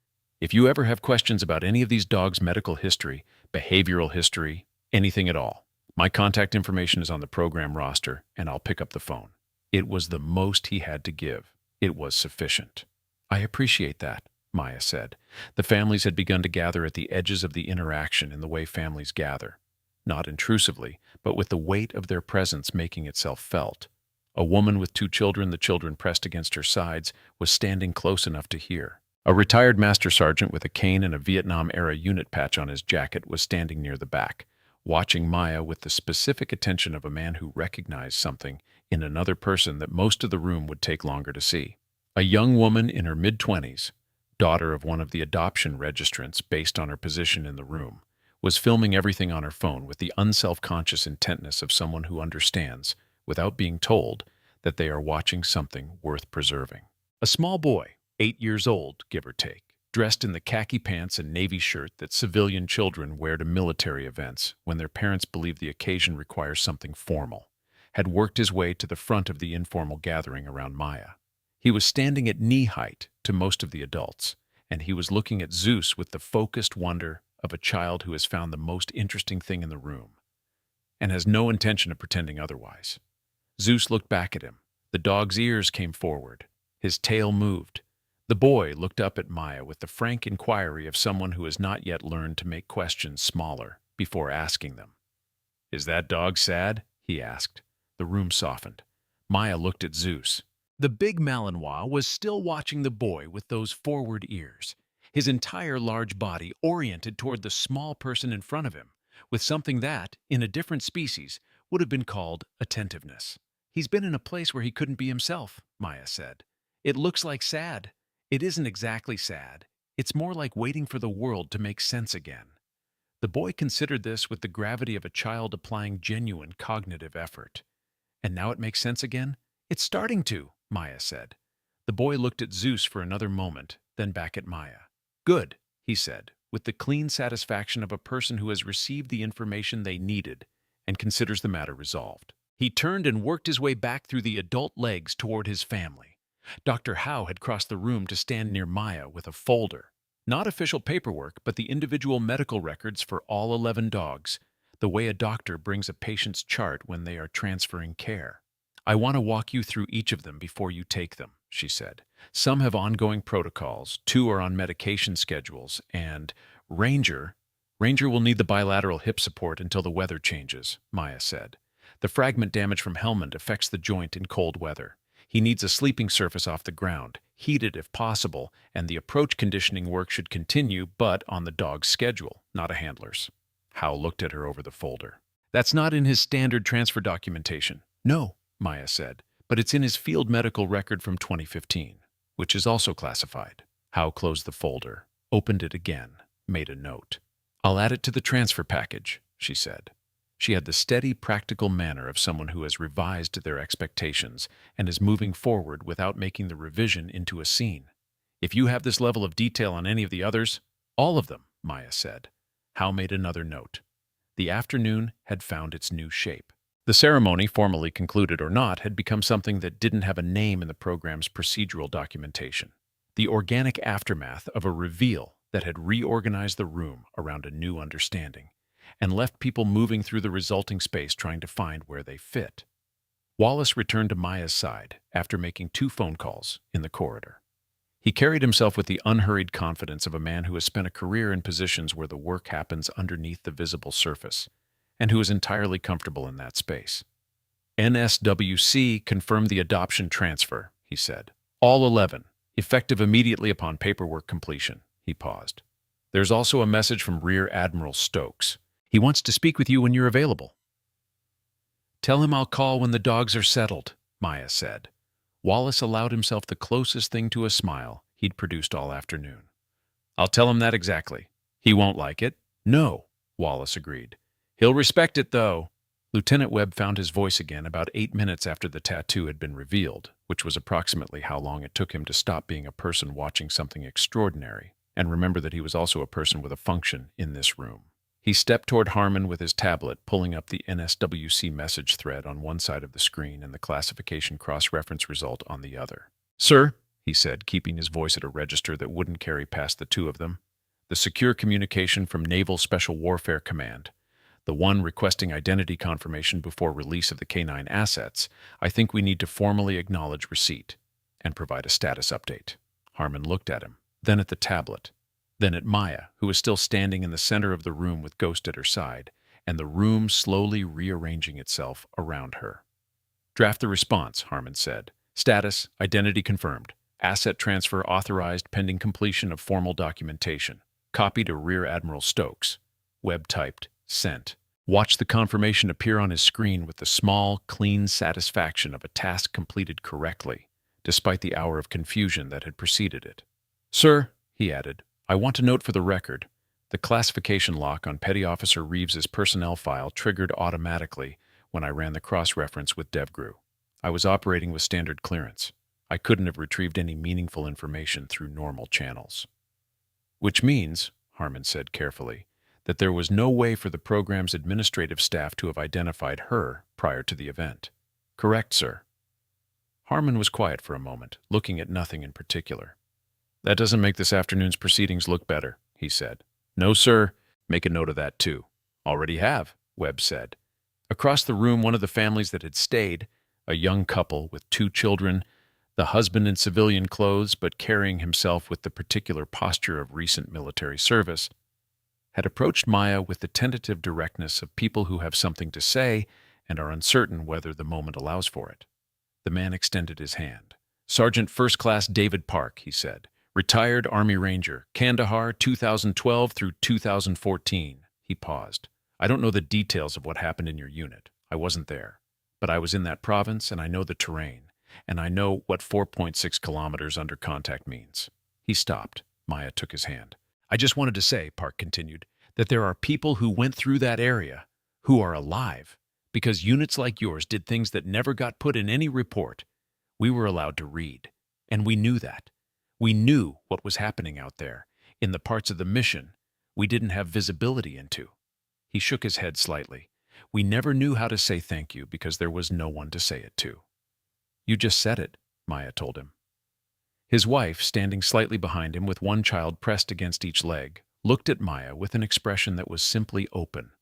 if you ever have questions about any of these dogs' medical history, behavioral history, anything at all, my contact information is on the program roster, and I'll pick up the phone." It was the most he had to give. It was sufficient. "I appreciate that," Maya said. The families had begun to gather at the edges of the interaction in the way families gather, not intrusively, but with the weight of their presence making itself felt. A woman with 2 children, the children pressed against her sides, was standing close enough to hear. A retired master sergeant with a cane and a Vietnam-era unit patch on his jacket was standing near the back, watching Maya with the specific attention of a man who recognized something in another person that most of the room would take longer to see. A young woman in her mid-20s, daughter of one of the adoption registrants based on her position in the room, was filming everything on her phone with the unself-conscious intentness of someone who understands, without being told, that they are watching something worth preserving. A small boy, 8 years old, give or take, dressed in the khaki pants and navy shirt that civilian children wear to military events when their parents believe the occasion requires something formal, had worked his way to the front of the informal gathering around Maya. He was standing at knee height to most of the adults, and he was looking at Zeus with the focused wonder of a child who has found the most interesting thing in the room, and has no intention of pretending otherwise. Zeus looked back at him. The dog's ears came forward. His tail moved. The boy looked up at Maya with the frank inquiry of someone who has not yet learned to make questions smaller before asking them. "Is that dog sad?" he asked. The room softened. Maya looked at Zeus. The big Malinois was still watching the boy with those forward ears, his entire large body oriented toward the small person in front of him, with something that, in a different species, would have been called attentiveness. "He's been in a place where he couldn't be himself," Maya said. "It looks like sad. It isn't exactly sad. It's more like waiting for the world to make sense again." The boy considered this with the gravity of a child applying genuine cognitive effort. "And now it makes sense again?" "It's starting to," Maya said. The boy looked at Zeus for another moment, then back at Maya. "Good," he said, with the clean satisfaction of a person who has received the information they needed and considers the matter resolved. He turned and worked his way back through the adult legs toward his family. Dr. Howe had crossed the room to stand near Maya with a folder. Not official paperwork, but the individual medical records for all 11 dogs, the way a doctor brings a patient's chart when they are transferring care. "I want to walk you through each of them before you take them," she said. "Some have ongoing protocols, 2 are on medication schedules, and Ranger will need the bilateral hip support until the weather changes," Maya said. "The fragment damage from Helmand affects the joint in cold weather. He needs a sleeping surface off the ground, heated if possible, and the approach conditioning work should continue, but on the dog's schedule, not a handler's." Howe looked at her over the folder. "That's not in his standard transfer documentation." "No," Maya said, "but it's in his field medical record from 2015, which is also classified." Howe closed the folder, opened it again, made a note. "I'll add it to the transfer package," she said. She had the steady, practical manner of someone who has revised their expectations and is moving forward without making the revision into a scene. "If you have this level of detail on any of the others—" "All of them," Maya said. Howe made another note. The afternoon had found its new shape. The ceremony, formally concluded or not, had become something that didn't have a name in the program's procedural documentation. The organic aftermath of a reveal that had reorganized the room around a new understanding and left people moving through the resulting space trying to find where they fit. Wallace returned to Maya's side after making 2 phone calls in the corridor. He carried himself with the unhurried confidence of a man who has spent a career in positions where the work happens underneath the visible surface, and who is entirely comfortable in that space. "NSWC confirmed the adoption transfer," he said. "All 11, effective immediately upon paperwork completion," He paused. There's also a message from Rear Admiral Stokes. He wants to speak with you when you're available. Tell him I'll call when the dogs are settled, Maya said. Wallace allowed himself the closest thing to a smile he'd produced all afternoon. I'll tell him that exactly. He won't like it. No, Wallace agreed. He'll respect it, though. Lieutenant Webb found his voice again about 8 minutes after the tattoo had been revealed, which was approximately how long it took him to stop being a person watching something extraordinary and remember that he was also a person with a function in this room. He stepped toward Harmon with his tablet, pulling up the NSWC message thread on one side of the screen and the classification cross-reference result on the other. Sir, he said, keeping his voice at a register that wouldn't carry past the two of them, the secure communication from Naval Special Warfare Command, the one requesting identity confirmation before release of the K9 assets, I think we need to formally acknowledge receipt and provide a status update. Harmon looked at him, then at the tablet, then at Maya, who was still standing in the center of the room with Ghost at her side, and the room slowly rearranging itself around her. Draft the response, Harmon said. Status, identity confirmed. Asset transfer authorized pending completion of formal documentation. Copy to Rear Admiral Stokes. Webb typed, sent. Watched the confirmation appear on his screen with the small, clean satisfaction of a task completed correctly, despite the hour of confusion that had preceded it. Sir, he added, I want to note for the record, the classification lock on Petty Officer Reeves's personnel file triggered automatically when I ran the cross-reference with DevGru. I was operating with standard clearance. I couldn't have retrieved any meaningful information through normal channels. Which means, Harmon said carefully, that there was no way for the program's administrative staff to have identified her prior to the event. Correct, sir. Harmon was quiet for a moment, looking at nothing in particular. That doesn't make this afternoon's proceedings look better, he said. No, sir. Make a note of that, too. Already have, Webb said. Across the room, one of the families that had stayed, a young couple with 2 children, the husband in civilian clothes but carrying himself with the particular posture of recent military service, had approached Maya with the tentative directness of people who have something to say and are uncertain whether the moment allows for it. The man extended his hand. Sergeant First Class David Park, he said. Retired Army Ranger, Kandahar, 2012 through 2014. He paused. I don't know the details of what happened in your unit. I wasn't there. But I was in that province, and I know the terrain, and I know what 4.6 kilometers under contact means. He stopped. Maya took his hand. I just wanted to say, Park continued, that there are people who went through that area who are alive, because units like yours did things that never got put in any report. We were allowed to read, and we knew that. We knew what was happening out there, in the parts of the mission we didn't have visibility into. He shook his head slightly. We never knew how to say thank you because there was no one to say it to. You just said it, Maya told him. His wife, standing slightly behind him with one child pressed against each leg, looked at Maya with an expression that was simply open.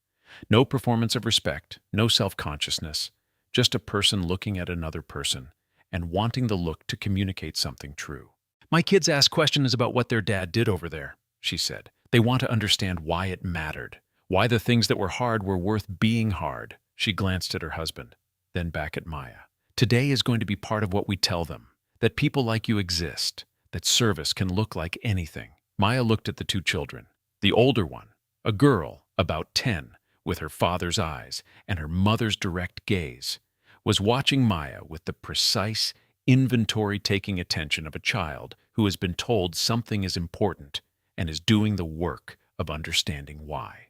No performance of respect, no self-consciousness, just a person looking at another person and wanting the look to communicate something true. My kids ask questions about what their dad did over there, she said. They want to understand why it mattered, why the things that were hard were worth being hard. She glanced at her husband, then back at Maya. Today is going to be part of what we tell them, that people like you exist, that service can look like anything. Maya looked at the 2 children. The older one, a girl, about 10, with her father's eyes and her mother's direct gaze, was watching Maya with the precise, inventory-taking attention of a child who has been told something is important and is doing the work of understanding why.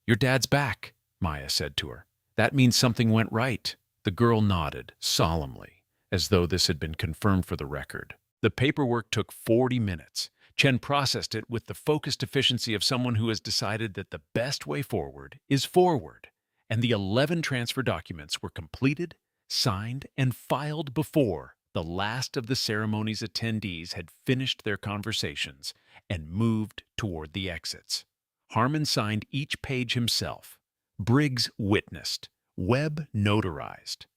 Your dad's back, Maya said to her. That means something went right. The girl nodded, solemnly, as though this had been confirmed for the record. The paperwork took 40 minutes. Chen processed it with the focused efficiency of someone who has decided that the best way forward is forward, and the 11 transfer documents were completed, signed, and filed before the last of the ceremony's attendees had finished their conversations and moved toward the exits. Harmon signed each page himself. Briggs witnessed. Webb notarized.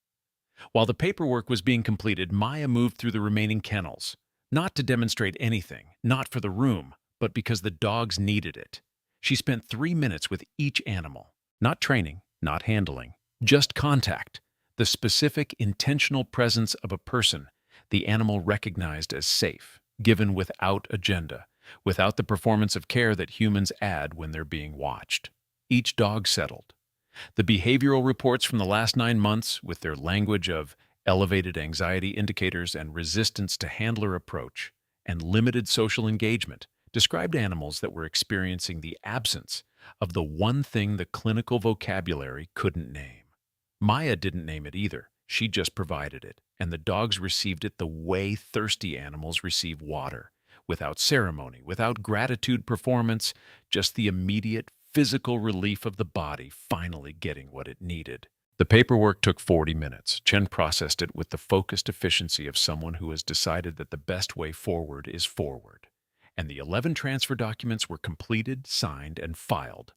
While the paperwork was being completed, Maya moved through the remaining kennels, not to demonstrate anything, not for the room, but because the dogs needed it. She spent 3 minutes with each animal, not training, not handling, just contact, the specific intentional presence of a person the animal recognized as safe, given without agenda, without the performance of care that humans add when they're being watched. Each dog settled. The behavioral reports from the last 9 months, with their language of elevated anxiety indicators and resistance to handler approach and limited social engagement, described animals that were experiencing the absence of the one thing the clinical vocabulary couldn't name. Maya didn't name it either. She just provided it, and the dogs received it the way thirsty animals receive water, without ceremony, without gratitude performance, just the immediate physical relief of the body finally getting what it needed. The paperwork took 40 minutes. Chen processed it with the focused efficiency of someone who has decided that the best way forward is forward. And the 11 transfer documents were completed, signed, and filed.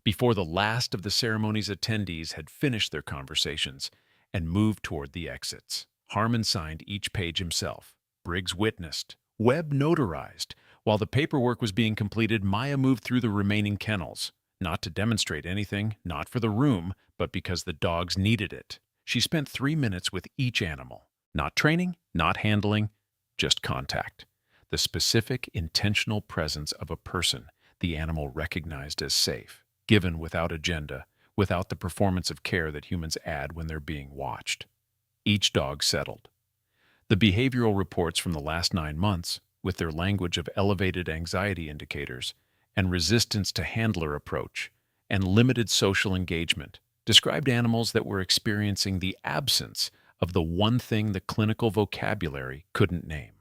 Before the last of the ceremony's attendees had finished their conversations and moved toward the exits, Harmon signed each page himself. Briggs witnessed. Webb notarized. While the paperwork was being completed, Maya moved through the remaining kennels, not to demonstrate anything, not for the room, but because the dogs needed it. She spent 3 minutes with each animal. Not training, not handling, just contact. The specific, intentional presence of a person the animal recognized as safe, given without agenda, without the performance of care that humans add when they're being watched. Each dog settled. The behavioral reports from the last 9 months, with their language of elevated anxiety indicators and resistance to handler approach and limited social engagement, described animals that were experiencing the absence of the one thing the clinical vocabulary couldn't name.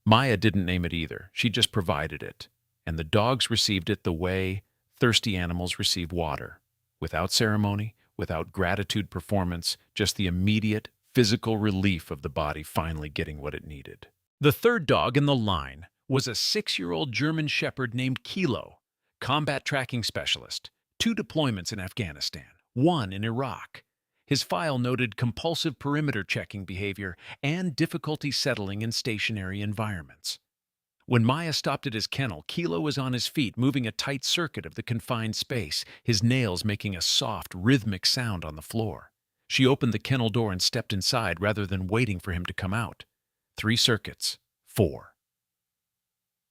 Maya didn't name it either. She just provided it, and the dogs received it the way thirsty animals receive water, without ceremony, without gratitude performance, just the immediate physical relief of the body finally getting what it needed. The third dog in the line was a 6-year-old German Shepherd named Kilo, combat tracking specialist, 2 deployments in Afghanistan, 1 in Iraq. His file noted compulsive perimeter checking behavior and difficulty settling in stationary environments. When Maya stopped at his kennel, Kilo was on his feet, moving a tight circuit of the confined space, his nails making a soft, rhythmic sound on the floor. She opened the kennel door and stepped inside rather than waiting for him to come out. 3 circuits. 4.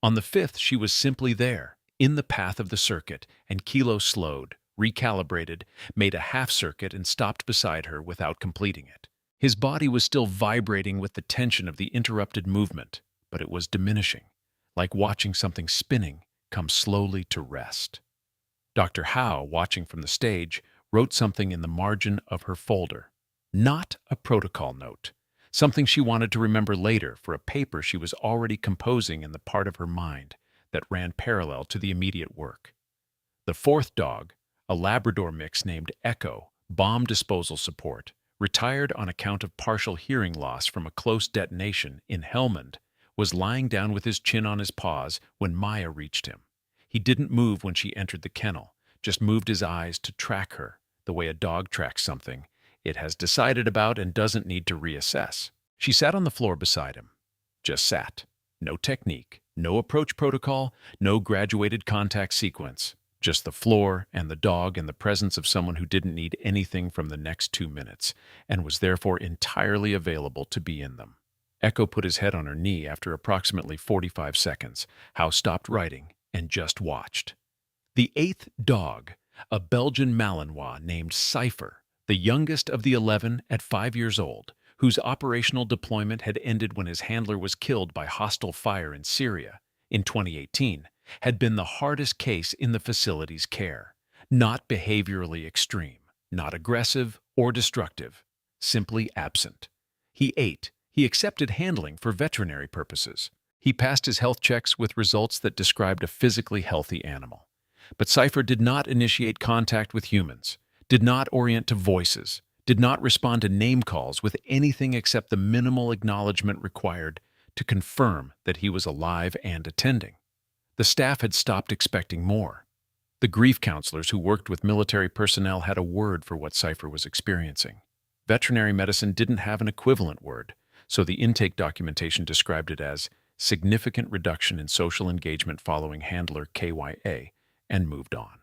On the 5th, she was simply there, in the path of the circuit, and Kilo slowed, recalibrated, made a half circuit and stopped beside her without completing it. His body was still vibrating with the tension of the interrupted movement, but it was diminishing, like watching something spinning come slowly to rest. Dr. Howe, watching from the stage, wrote something in the margin of her folder. Not a protocol note. Something she wanted to remember later for a paper she was already composing in the part of her mind that ran parallel to the immediate work. The 4th dog, a Labrador mix named Echo, bomb disposal support, retired on account of partial hearing loss from a close detonation in Helmand, was lying down with his chin on his paws when Maya reached him. He didn't move when she entered the kennel, just moved his eyes to track her, the way a dog tracks something it has decided about and doesn't need to reassess. She sat on the floor beside him. Just sat. No technique, no approach protocol, no graduated contact sequence. Just the floor and the dog and the presence of someone who didn't need anything from the next 2 minutes and was therefore entirely available to be in them. Echo put his head on her knee after approximately 45 seconds. Howe stopped writing and just watched. The 8th dog, a Belgian Malinois named Cypher, the youngest of the 11 at 5 years old, whose operational deployment had ended when his handler was killed by hostile fire in Syria in 2018, had been the hardest case in the facility's care. Not behaviorally extreme, not aggressive or destructive, simply absent. He ate. He accepted handling for veterinary purposes. He passed his health checks with results that described a physically healthy animal. But Cypher did not initiate contact with humans, did not orient to voices, did not respond to name calls with anything except the minimal acknowledgement required to confirm that he was alive and attending. The staff had stopped expecting more. The grief counselors who worked with military personnel had a word for what Cypher was experiencing. Veterinary medicine didn't have an equivalent word, so the intake documentation described it as significant reduction in social engagement following handler KYA, and moved on.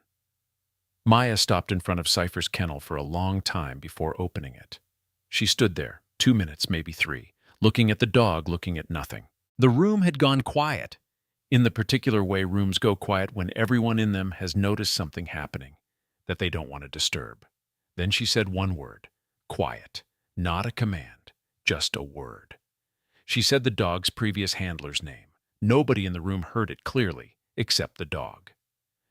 Maya stopped in front of Cypher's kennel for a long time before opening it. She stood there, 2 minutes, maybe 3, looking at the dog, looking at nothing. The room had gone quiet. In the particular way rooms go quiet when everyone in them has noticed something happening that they don't want to disturb. Then she said one word, quiet, not a command, just a word. She said the dog's previous handler's name. Nobody in the room heard it clearly, except the dog.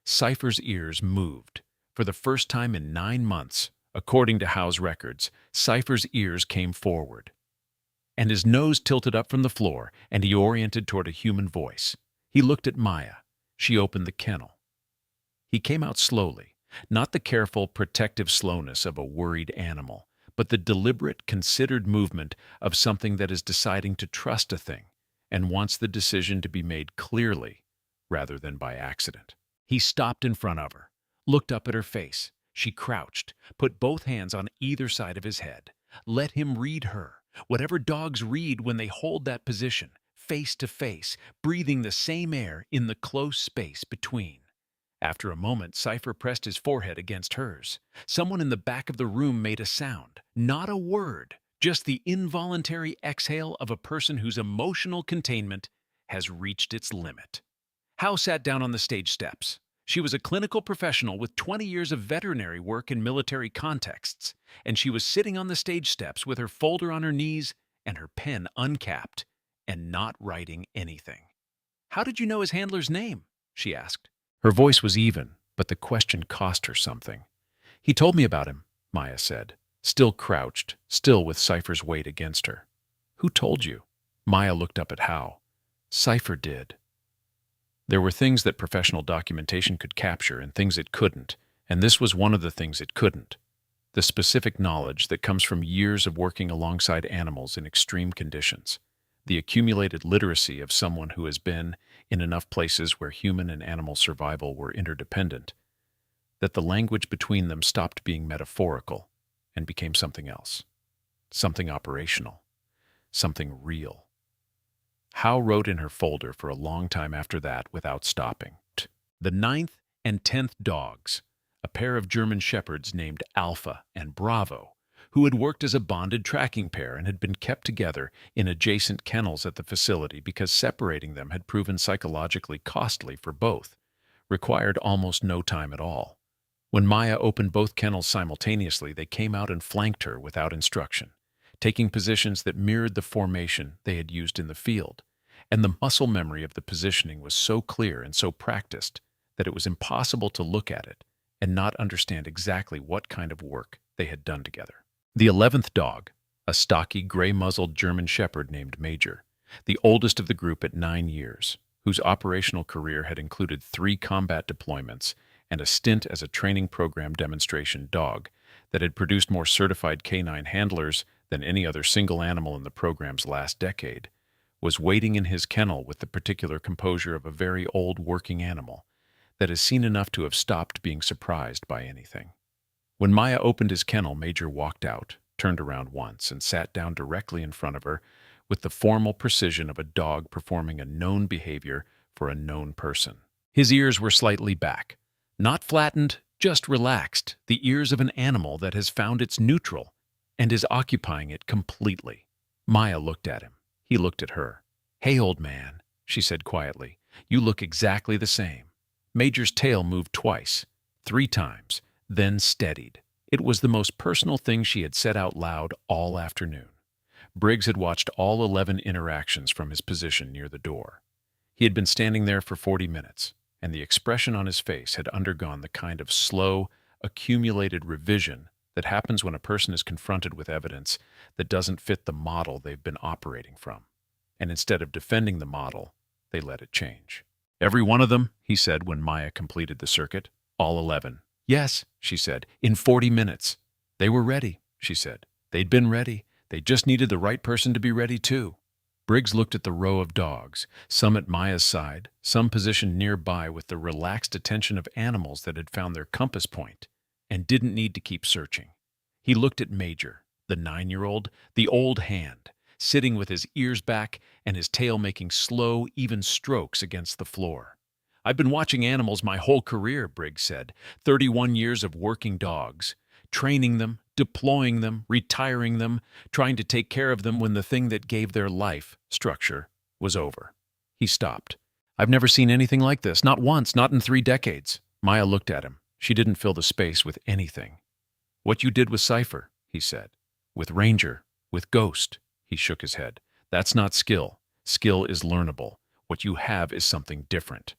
Cypher's ears moved. For the first time in 9 months, according to Howe's records, Cypher's ears came forward, and his nose tilted up from the floor, and he oriented toward a human voice. He looked at Maya. She opened the kennel. He came out slowly, not the careful, protective slowness of a worried animal, but the deliberate, considered movement of something that is deciding to trust a thing and wants the decision to be made clearly rather than by accident. He stopped in front of her, looked up at her face. She crouched, put both hands on either side of his head. Let him read her, whatever dogs read when they hold that position, face to face, breathing the same air in the close space between. After a moment, Cypher pressed his forehead against hers. Someone in the back of the room made a sound, not a word, just the involuntary exhale of a person whose emotional containment has reached its limit. Howe sat down on the stage steps. She was a clinical professional with 20 years of veterinary work in military contexts, and she was sitting on the stage steps with her folder on her knees and her pen uncapped and not writing anything. "How did you know his handler's name?" she asked. Her voice was even, but the question cost her something. "He told me about him," Maya said, still crouched, still with Cypher's weight against her. "Who told you?" Maya looked up at Howe. "Cypher did." There were things that professional documentation could capture and things it couldn't, and this was one of the things it couldn't. The specific knowledge that comes from years of working alongside animals in extreme conditions. The accumulated literacy of someone who has been in enough places where human and animal survival were interdependent, that the language between them stopped being metaphorical and became something else, something operational, something real. Howe wrote in her folder for a long time after that without stopping. The 9th and 10th dogs, a pair of German shepherds named Alpha and Bravo, who had worked as a bonded tracking pair and had been kept together in adjacent kennels at the facility because separating them had proven psychologically costly for both, required almost no time at all. When Maya opened both kennels simultaneously, they came out and flanked her without instruction, taking positions that mirrored the formation they had used in the field, and the muscle memory of the positioning was so clear and so practiced that it was impossible to look at it and not understand exactly what kind of work they had done together. The 11th dog, a stocky, gray-muzzled German shepherd named Major, the oldest of the group at 9 years, whose operational career had included 3 combat deployments and a stint as a training program demonstration dog that had produced more certified canine handlers than any other single animal in the program's last decade, was waiting in his kennel with the particular composure of a very old working animal that has seen enough to have stopped being surprised by anything. When Maya opened his kennel, Major walked out, turned around once, and sat down directly in front of her with the formal precision of a dog performing a known behavior for a known person. His ears were slightly back, not flattened, just relaxed, the ears of an animal that has found its neutral and is occupying it completely. Maya looked at him. He looked at her. "Hey, old man," she said quietly, "you look exactly the same." Major's tail moved twice, 3 times, then steadied. It was the most personal thing she had said out loud all afternoon. Briggs had watched all 11 interactions from his position near the door. He had been standing there for 40 minutes, and the expression on his face had undergone the kind of slow, accumulated revision that happens when a person is confronted with evidence that doesn't fit the model they've been operating from. And instead of defending the model, they let it change. "Every one of them," he said when Maya completed the circuit. "All 11. "Yes," she said, "in 40 minutes. "They were ready," she said. "They'd been ready. They just needed the right person to be ready too." Briggs looked at the row of dogs, some at Maya's side, some positioned nearby with the relaxed attention of animals that had found their compass point and didn't need to keep searching. He looked at Major, the 9-year-old, the old hand, sitting with his ears back and his tail making slow, even strokes against the floor. "I've been watching animals my whole career," Briggs said. 31 years of working dogs, training them, deploying them, retiring them, trying to take care of them when the thing that gave their life structure was over. He stopped. I've never seen anything like this, not once, not in 3 decades. Maya looked at him. She didn't fill the space with anything. What you did with Cypher, he said. With Ranger, with Ghost, he shook his head. That's not skill. Skill is learnable. What you have is something different.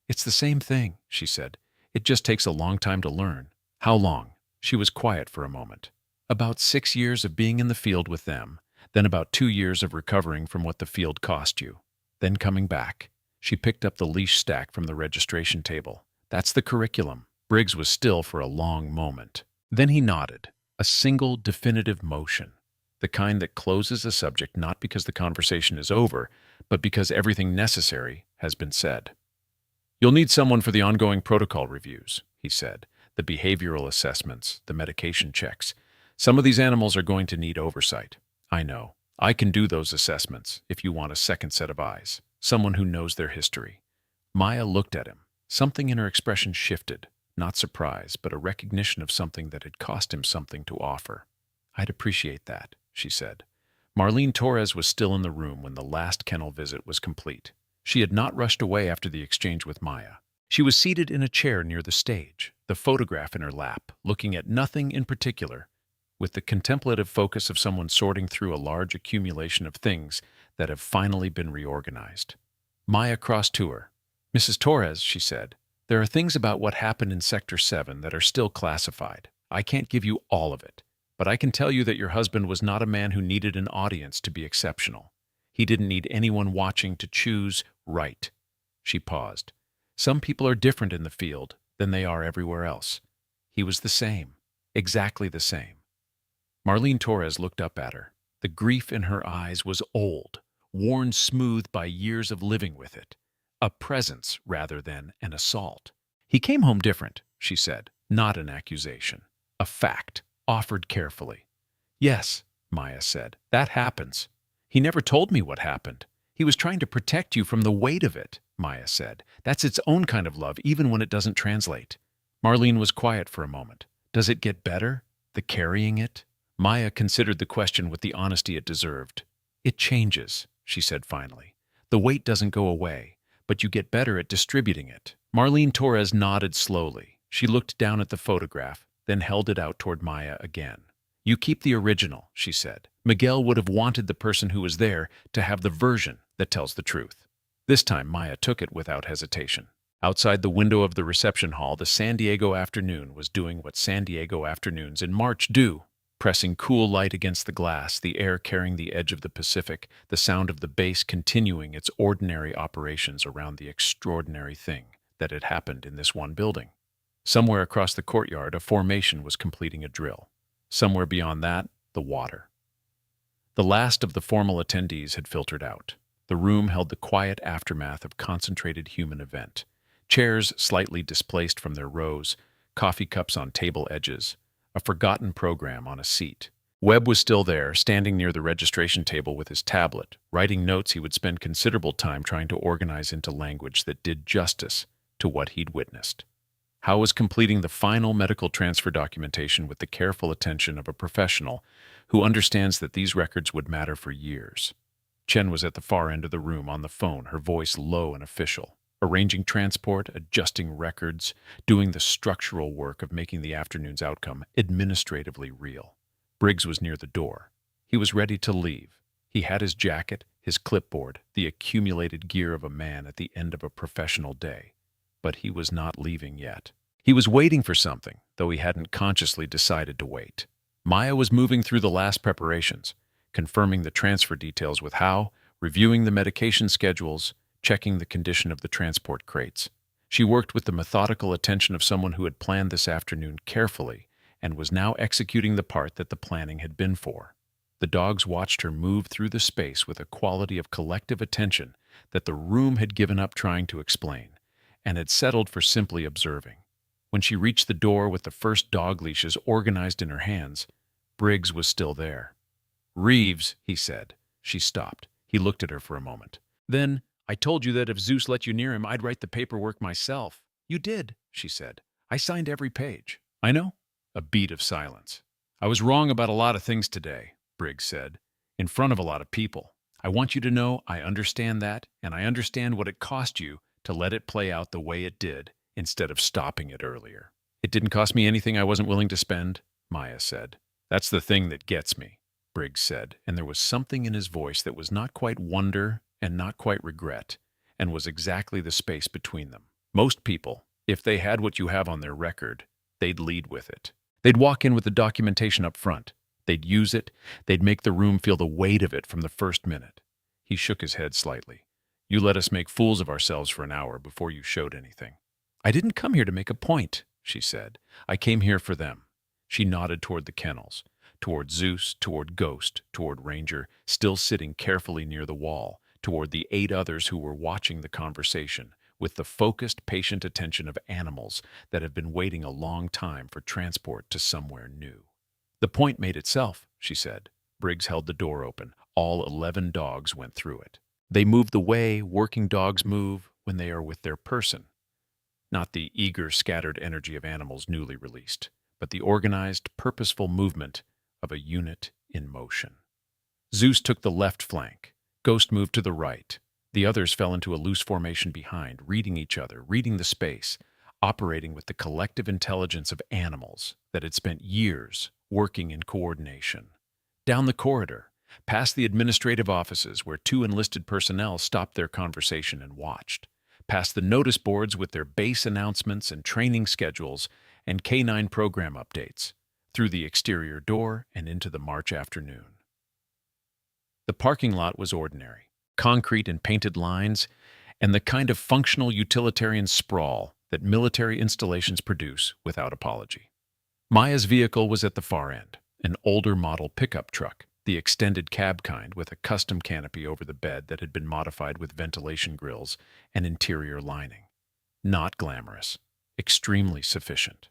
It's the same thing, she said. It just takes a long time to learn. How long? She was quiet for a moment. About 6 years of being in the field with them, then about 2 years of recovering from what the field cost you. Then coming back. She picked up the leash stack from the registration table. That's the curriculum. Briggs was still for a long moment. Then he nodded. A single definitive motion. The kind that closes a subject not because the conversation is over, but because everything necessary has been said. You'll need someone for the ongoing protocol reviews, he said. The behavioral assessments, the medication checks. Some of these animals are going to need oversight. I know. I can do those assessments if you want a second set of eyes. Someone who knows their history. Maya looked at him. Something in her expression shifted. Not surprise, but a recognition of something that had cost him something to offer. I'd appreciate that, she said. Marlene Torres was still in the room when the last kennel visit was complete. She had not rushed away after the exchange with Maya. She was seated in a chair near the stage, the photograph in her lap, looking at nothing in particular, with the contemplative focus of someone sorting through a large accumulation of things that have finally been reorganized. Maya crossed to her. Mrs. Torres, she said, there are things about what happened in Sector 7 that are still classified. I can't give you all of it, but I can tell you that your husband was not a man who needed an audience to be exceptional. He didn't need anyone watching to choose right. She paused. Some people are different in the field than they are everywhere else. He was the same, exactly the same. Marlene Torres looked up at her. The grief in her eyes was old, worn smooth by years of living with it. A presence rather than an assault. He came home different, she said, not an accusation. A fact, offered carefully. Yes, Maya said, that happens. He never told me what happened. He was trying to protect you from the weight of it, Maya said. That's its own kind of love, even when it doesn't translate. Marlene was quiet for a moment. Does it get better? The carrying it? Maya considered the question with the honesty it deserved. It changes, she said finally. The weight doesn't go away, but you get better at distributing it. Marlene Torres nodded slowly. She looked down at the photograph, then held it out toward Maya again. You keep the original, she said. Miguel would have wanted the person who was there to have the version that tells the truth. This time Maya took it without hesitation. Outside the window of the reception hall, the San Diego afternoon was doing what San Diego afternoons in March do. Pressing cool light against the glass, the air carrying the edge of the Pacific, the sound of the base continuing its ordinary operations around the extraordinary thing that had happened in this one building. Somewhere across the courtyard, a formation was completing a drill. Somewhere beyond that, the water. The last of the formal attendees had filtered out. The room held the quiet aftermath of concentrated human event. Chairs slightly displaced from their rows, coffee cups on table edges, a forgotten program on a seat. Webb was still there, standing near the registration table with his tablet, writing notes he would spend considerable time trying to organize into language that did justice to what he'd witnessed. Howe was completing the final medical transfer documentation with the careful attention of a professional who understands that these records would matter for years. Chen was at the far end of the room on the phone, her voice low and official, arranging transport, adjusting records, doing the structural work of making the afternoon's outcome administratively real. Briggs was near the door. He was ready to leave. He had his jacket, his clipboard, the accumulated gear of a man at the end of a professional day. But he was not leaving yet. He was waiting for something, though he hadn't consciously decided to wait. Maya was moving through the last preparations, confirming the transfer details with Howe, reviewing the medication schedules, checking the condition of the transport crates. She worked with the methodical attention of someone who had planned this afternoon carefully and was now executing the part that the planning had been for. The dogs watched her move through the space with a quality of collective attention that the room had given up trying to explain, and had settled for simply observing. When she reached the door with the first dog leashes organized in her hands, Briggs was still there. "Reeves," he said. She stopped. He looked at her for a moment. "Then, I told you that if Zeus let you near him, I'd write the paperwork myself." "You did," she said. "I signed every page." "I know." A beat of silence. "I was wrong about a lot of things today," Briggs said, "in front of a lot of people. I want you to know I understand that, and I understand what it cost you to let it play out the way it did instead of stopping it earlier. It didn't cost me anything I wasn't willing to spend, Maya said. That's the thing that gets me, Briggs said, and there was something in his voice that was not quite wonder and not quite regret, and was exactly the space between them. Most people, if they had what you have on their record, they'd lead with it. They'd walk in with the documentation up front. They'd use it. They'd make the room feel the weight of it from the first minute. He shook his head slightly. You let us make fools of ourselves for an hour before you showed anything. I didn't come here to make a point, she said. I came here for them. She nodded toward the kennels, toward Zeus, toward Ghost, toward Ranger, still sitting carefully near the wall, toward the 8 others who were watching the conversation, with the focused, patient attention of animals that have been waiting a long time for transport to somewhere new. The point made itself, she said. Briggs held the door open. All 11 dogs went through it. They moved the way working dogs move when they are with their person. Not the eager, scattered energy of animals newly released, but the organized, purposeful movement of a unit in motion. Zeus took the left flank. Ghost moved to the right. The others fell into a loose formation behind, reading each other, reading the space, operating with the collective intelligence of animals that had spent years working in coordination. Down the corridor, past the administrative offices where 2 enlisted personnel stopped their conversation and watched, past the notice boards with their base announcements and training schedules and K9 program updates, through the exterior door and into the March afternoon. The parking lot was ordinary, concrete and painted lines, and the kind of functional utilitarian sprawl that military installations produce without apology. Maya's vehicle was at the far end, an older model pickup truck, the extended cab kind with a custom canopy over the bed that had been modified with ventilation grills and interior lining. Not glamorous, extremely sufficient.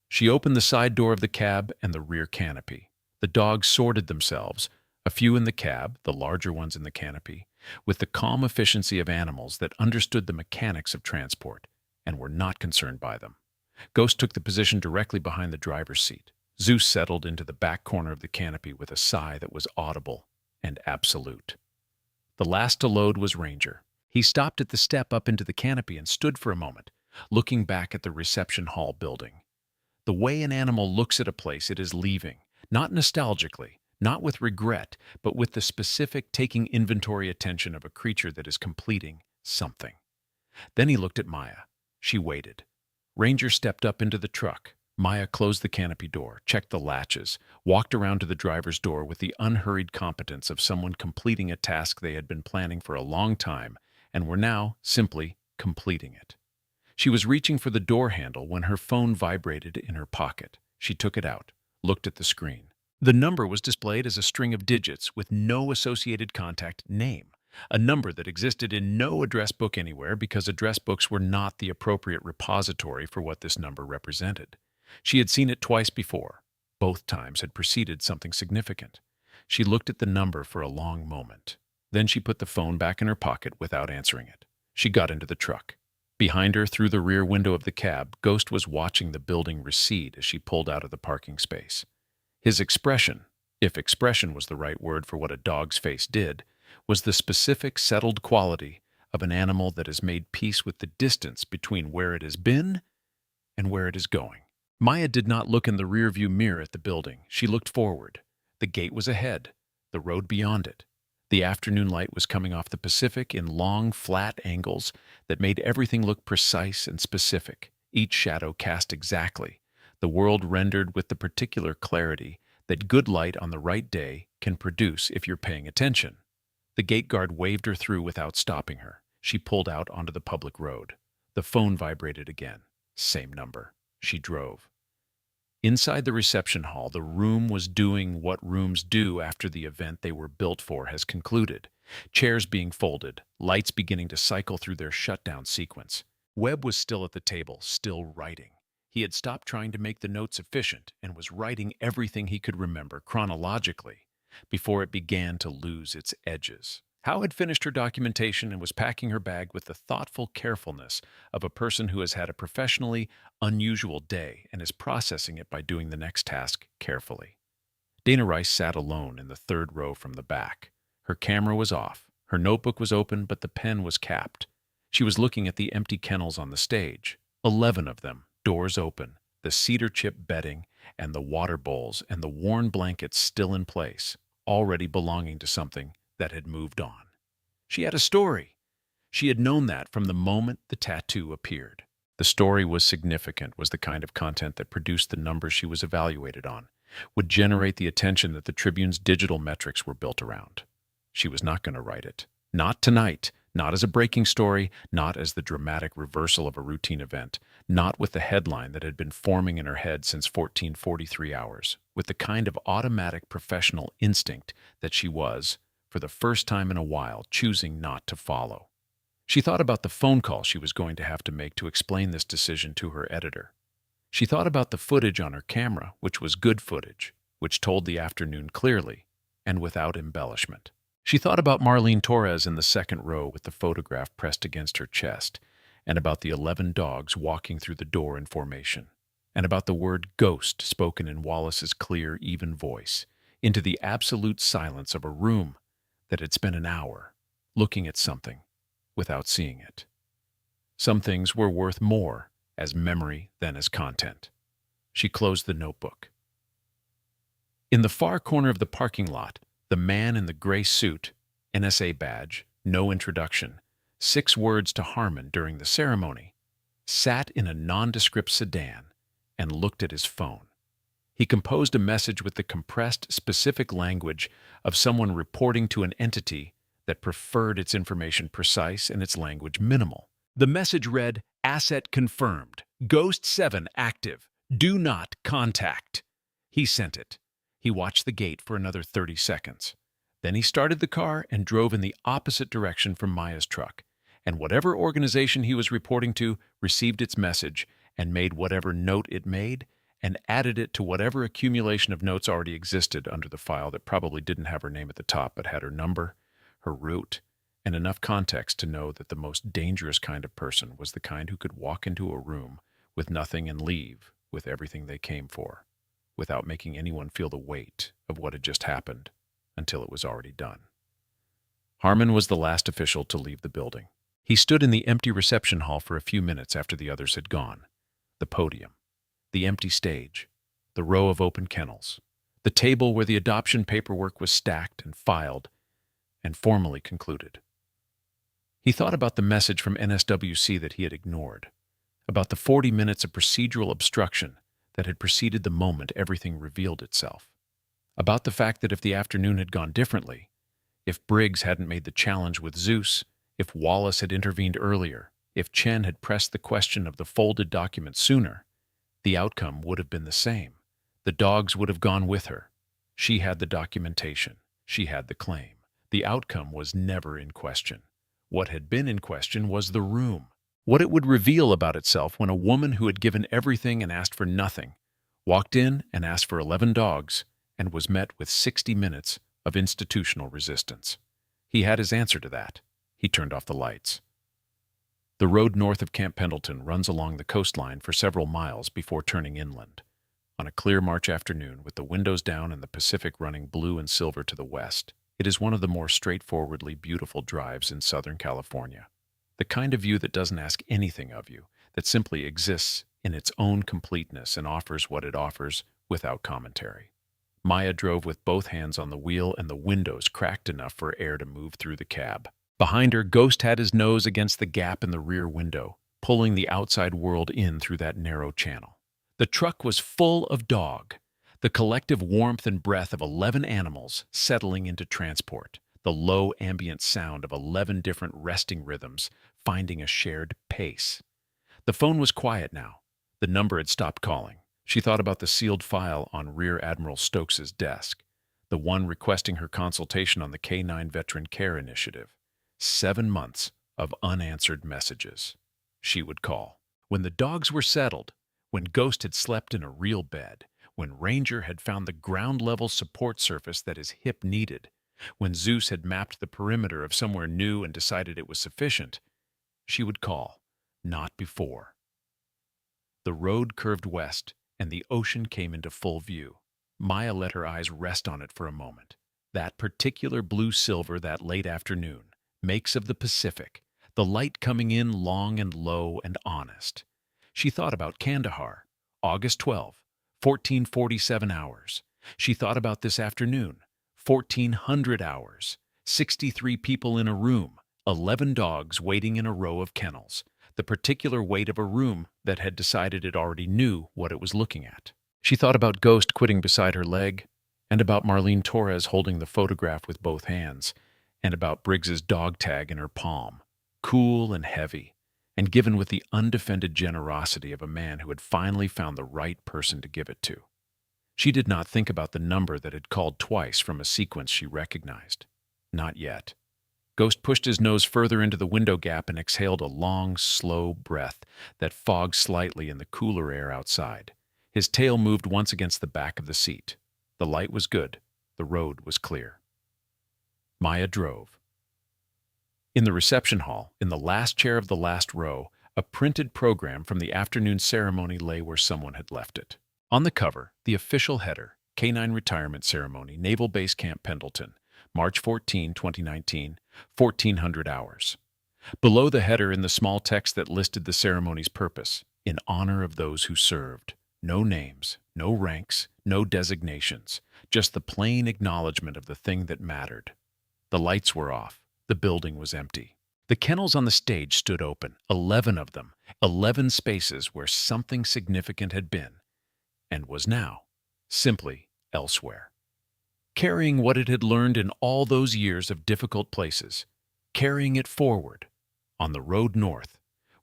She opened the side door of the cab and the rear canopy. The dogs sorted themselves, a few in the cab, the larger ones in the canopy, with the calm efficiency of animals that understood the mechanics of transport and were not concerned by them. Ghost took the position directly behind the driver's seat. Zeus settled into the back corner of the canopy with a sigh that was audible and absolute. The last to load was Ranger. He stopped at the step up into the canopy and stood for a moment, looking back at the reception hall building. The way an animal looks at a place it is leaving, not nostalgically, not with regret, but with the specific taking inventory attention of a creature that is completing something. Then he looked at Maya. She waited. Ranger stepped up into the truck. Maya closed the canopy door, checked the latches, walked around to the driver's door with the unhurried competence of someone completing a task they had been planning for a long time and were now simply completing it. She was reaching for the door handle when her phone vibrated in her pocket. She took it out, looked at the screen. The number was displayed as a string of digits with no associated contact name, a number that existed in no address book anywhere because address books were not the appropriate repository for what this number represented. She had seen it twice before. Both times had preceded something significant. She looked at the number for a long moment. Then she put the phone back in her pocket without answering it. She got into the truck. Behind her, through the rear window of the cab, Ghost was watching the building recede as she pulled out of the parking space. His expression, if expression was the right word for what a dog's face did, was the specific, settled quality of an animal that has made peace with the distance between where it has been and where it is going. Maya did not look in the rearview mirror at the building. She looked forward. The gate was ahead, the road beyond it. The afternoon light was coming off the Pacific in long, flat angles that made everything look precise and specific, each shadow cast exactly, the world rendered with the particular clarity that good light on the right day can produce if you're paying attention. The gate guard waved her through without stopping her. She pulled out onto the public road. The phone vibrated again. Same number. She drove. Inside the reception hall, the room was doing what rooms do after the event they were built for has concluded. Chairs being folded, lights beginning to cycle through their shutdown sequence. Webb was still at the table, still writing. He had stopped trying to make the notes efficient and was writing everything he could remember chronologically before it began to lose its edges. Howe had finished her documentation and was packing her bag with the thoughtful carefulness of a person who has had a professionally unusual day and is processing it by doing the next task carefully. Dana Rice sat alone in the third row from the back. Her camera was off. Her notebook was open, but the pen was capped. She was looking at the empty kennels on the stage, 11 of them, doors open, the cedar chip bedding and the water bowls and the worn blankets still in place, already belonging to something that had moved on. She had a story. She had known that from the moment the tattoo appeared. The story was significant, was the kind of content that produced the numbers she was evaluated on, would generate the attention that the Tribune's digital metrics were built around. She was not going to write it. Not tonight, not as a breaking story, not as the dramatic reversal of a routine event, not with the headline that had been forming in her head since 1443 hours, with the kind of automatic professional instinct that she was, for the first time in a while, choosing not to follow. She thought about the phone call she was going to have to make to explain this decision to her editor. She thought about the footage on her camera, which was good footage, which told the afternoon clearly and without embellishment. She thought about Marlene Torres in the second row with the photograph pressed against her chest, and about the 11 dogs walking through the door in formation, and about the word ghost spoken in Wallace's clear, even voice, into the absolute silence of a room that had spent an hour looking at something without seeing it. Some things were worth more as memory than as content. She closed the notebook. In the far corner of the parking lot, the man in the gray suit, NSA badge, no introduction, 6 words to Harmon during the ceremony, sat in a nondescript sedan and looked at his phone. He composed a message with the compressed, specific language of someone reporting to an entity that preferred its information precise and its language minimal. The message read, "Asset confirmed. Ghost 7 active. Do not contact." He sent it. He watched the gate for another 30 seconds. Then he started the car and drove in the opposite direction from Maya's truck. And whatever organization he was reporting to received its message and made whatever note it made and added it to whatever accumulation of notes already existed under the file that probably didn't have her name at the top but had her number, her route, and enough context to know that the most dangerous kind of person was the kind who could walk into a room with nothing and leave with everything they came for, without making anyone feel the weight of what had just happened until it was already done. Harmon was the last official to leave the building. He stood in the empty reception hall for a few minutes after the others had gone. The podium, the empty stage, the row of open kennels, the table where the adoption paperwork was stacked and filed and formally concluded. He thought about the message from NSWC that he had ignored, about the 40 minutes of procedural obstruction that had preceded the moment everything revealed itself, about the fact that if the afternoon had gone differently, if Briggs hadn't made the challenge with Zeus, if Wallace had intervened earlier, if Chen had pressed the question of the folded document sooner, the outcome would have been the same. The dogs would have gone with her. She had the documentation. She had the claim. The outcome was never in question. What had been in question was the room, what it would reveal about itself when a woman who had given everything and asked for nothing walked in and asked for 11 dogs and was met with 60 minutes of institutional resistance. He had his answer to that. He turned off the lights. The road north of Camp Pendleton runs along the coastline for several miles before turning inland. On a clear March afternoon, with the windows down and the Pacific running blue and silver to the west, it is one of the more straightforwardly beautiful drives in Southern California. The kind of view that doesn't ask anything of you, that simply exists in its own completeness and offers what it offers without commentary. Maya drove with both hands on the wheel and the windows cracked enough for air to move through the cab. Behind her, Ghost had his nose against the gap in the rear window, pulling the outside world in through that narrow channel. The truck was full of dog, the collective warmth and breath of 11 animals settling into transport, the low ambient sound of 11 different resting rhythms finding a shared pace. The phone was quiet now. The number had stopped calling. She thought about the sealed file on Rear Admiral Stokes's desk, the one requesting her consultation on the K-9 Veteran Care Initiative. 7 months of unanswered messages. She would call. When the dogs were settled, when Ghost had slept in a real bed, when Ranger had found the ground-level support surface that his hip needed, when Zeus had mapped the perimeter of somewhere new and decided it was sufficient, she would call, not before. The road curved west, and the ocean came into full view. Maya let her eyes rest on it for a moment. That particular blue-silver that late afternoon, makes of the Pacific, the light coming in long and low and honest. She thought about Kandahar, August 12, 1447 hours. She thought about this afternoon, 1400 hours, 63 people in a room, 11 dogs waiting in a row of kennels, the particular weight of a room that had decided it already knew what it was looking at. She thought about Ghost quitting beside her leg, and about Marlene Torres holding the photograph with both hands, and about Briggs's dog tag in her palm, cool and heavy, and given with the undefended generosity of a man who had finally found the right person to give it to. She did not think about the number that had called twice from a sequence she recognized. Not yet. Ghost pushed his nose further into the window gap and exhaled a long, slow breath that fogged slightly in the cooler air outside. His tail moved once against the back of the seat. The light was good. The road was clear. Maya drove. In the reception hall, in the last chair of the last row, a printed program from the afternoon ceremony lay where someone had left it. On the cover, the official header, K9 Retirement Ceremony, Naval Base Camp Pendleton, March 14, 2019, 1400 hours. Below the header in the small text that listed the ceremony's purpose, in honor of those who served. No names, no ranks, no designations, just the plain acknowledgement of the thing that mattered. The lights were off. The building was empty. The kennels on the stage stood open, 11 of them, 11 spaces where something significant had been, and was now, simply elsewhere. Carrying what it had learned in all those years of difficult places, carrying it forward, on the road north,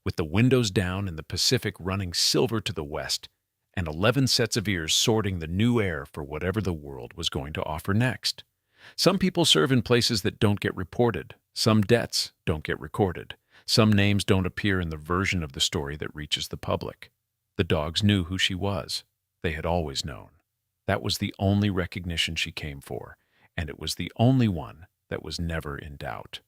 with the windows down and the Pacific running silver to the west, and 11 sets of ears sorting the new air for whatever the world was going to offer next. Some people serve in places that don't get reported. Some debts don't get recorded. Some names don't appear in the version of the story that reaches the public. The dogs knew who she was. They had always known. That was the only recognition she came for, and it was the only one that was never in doubt.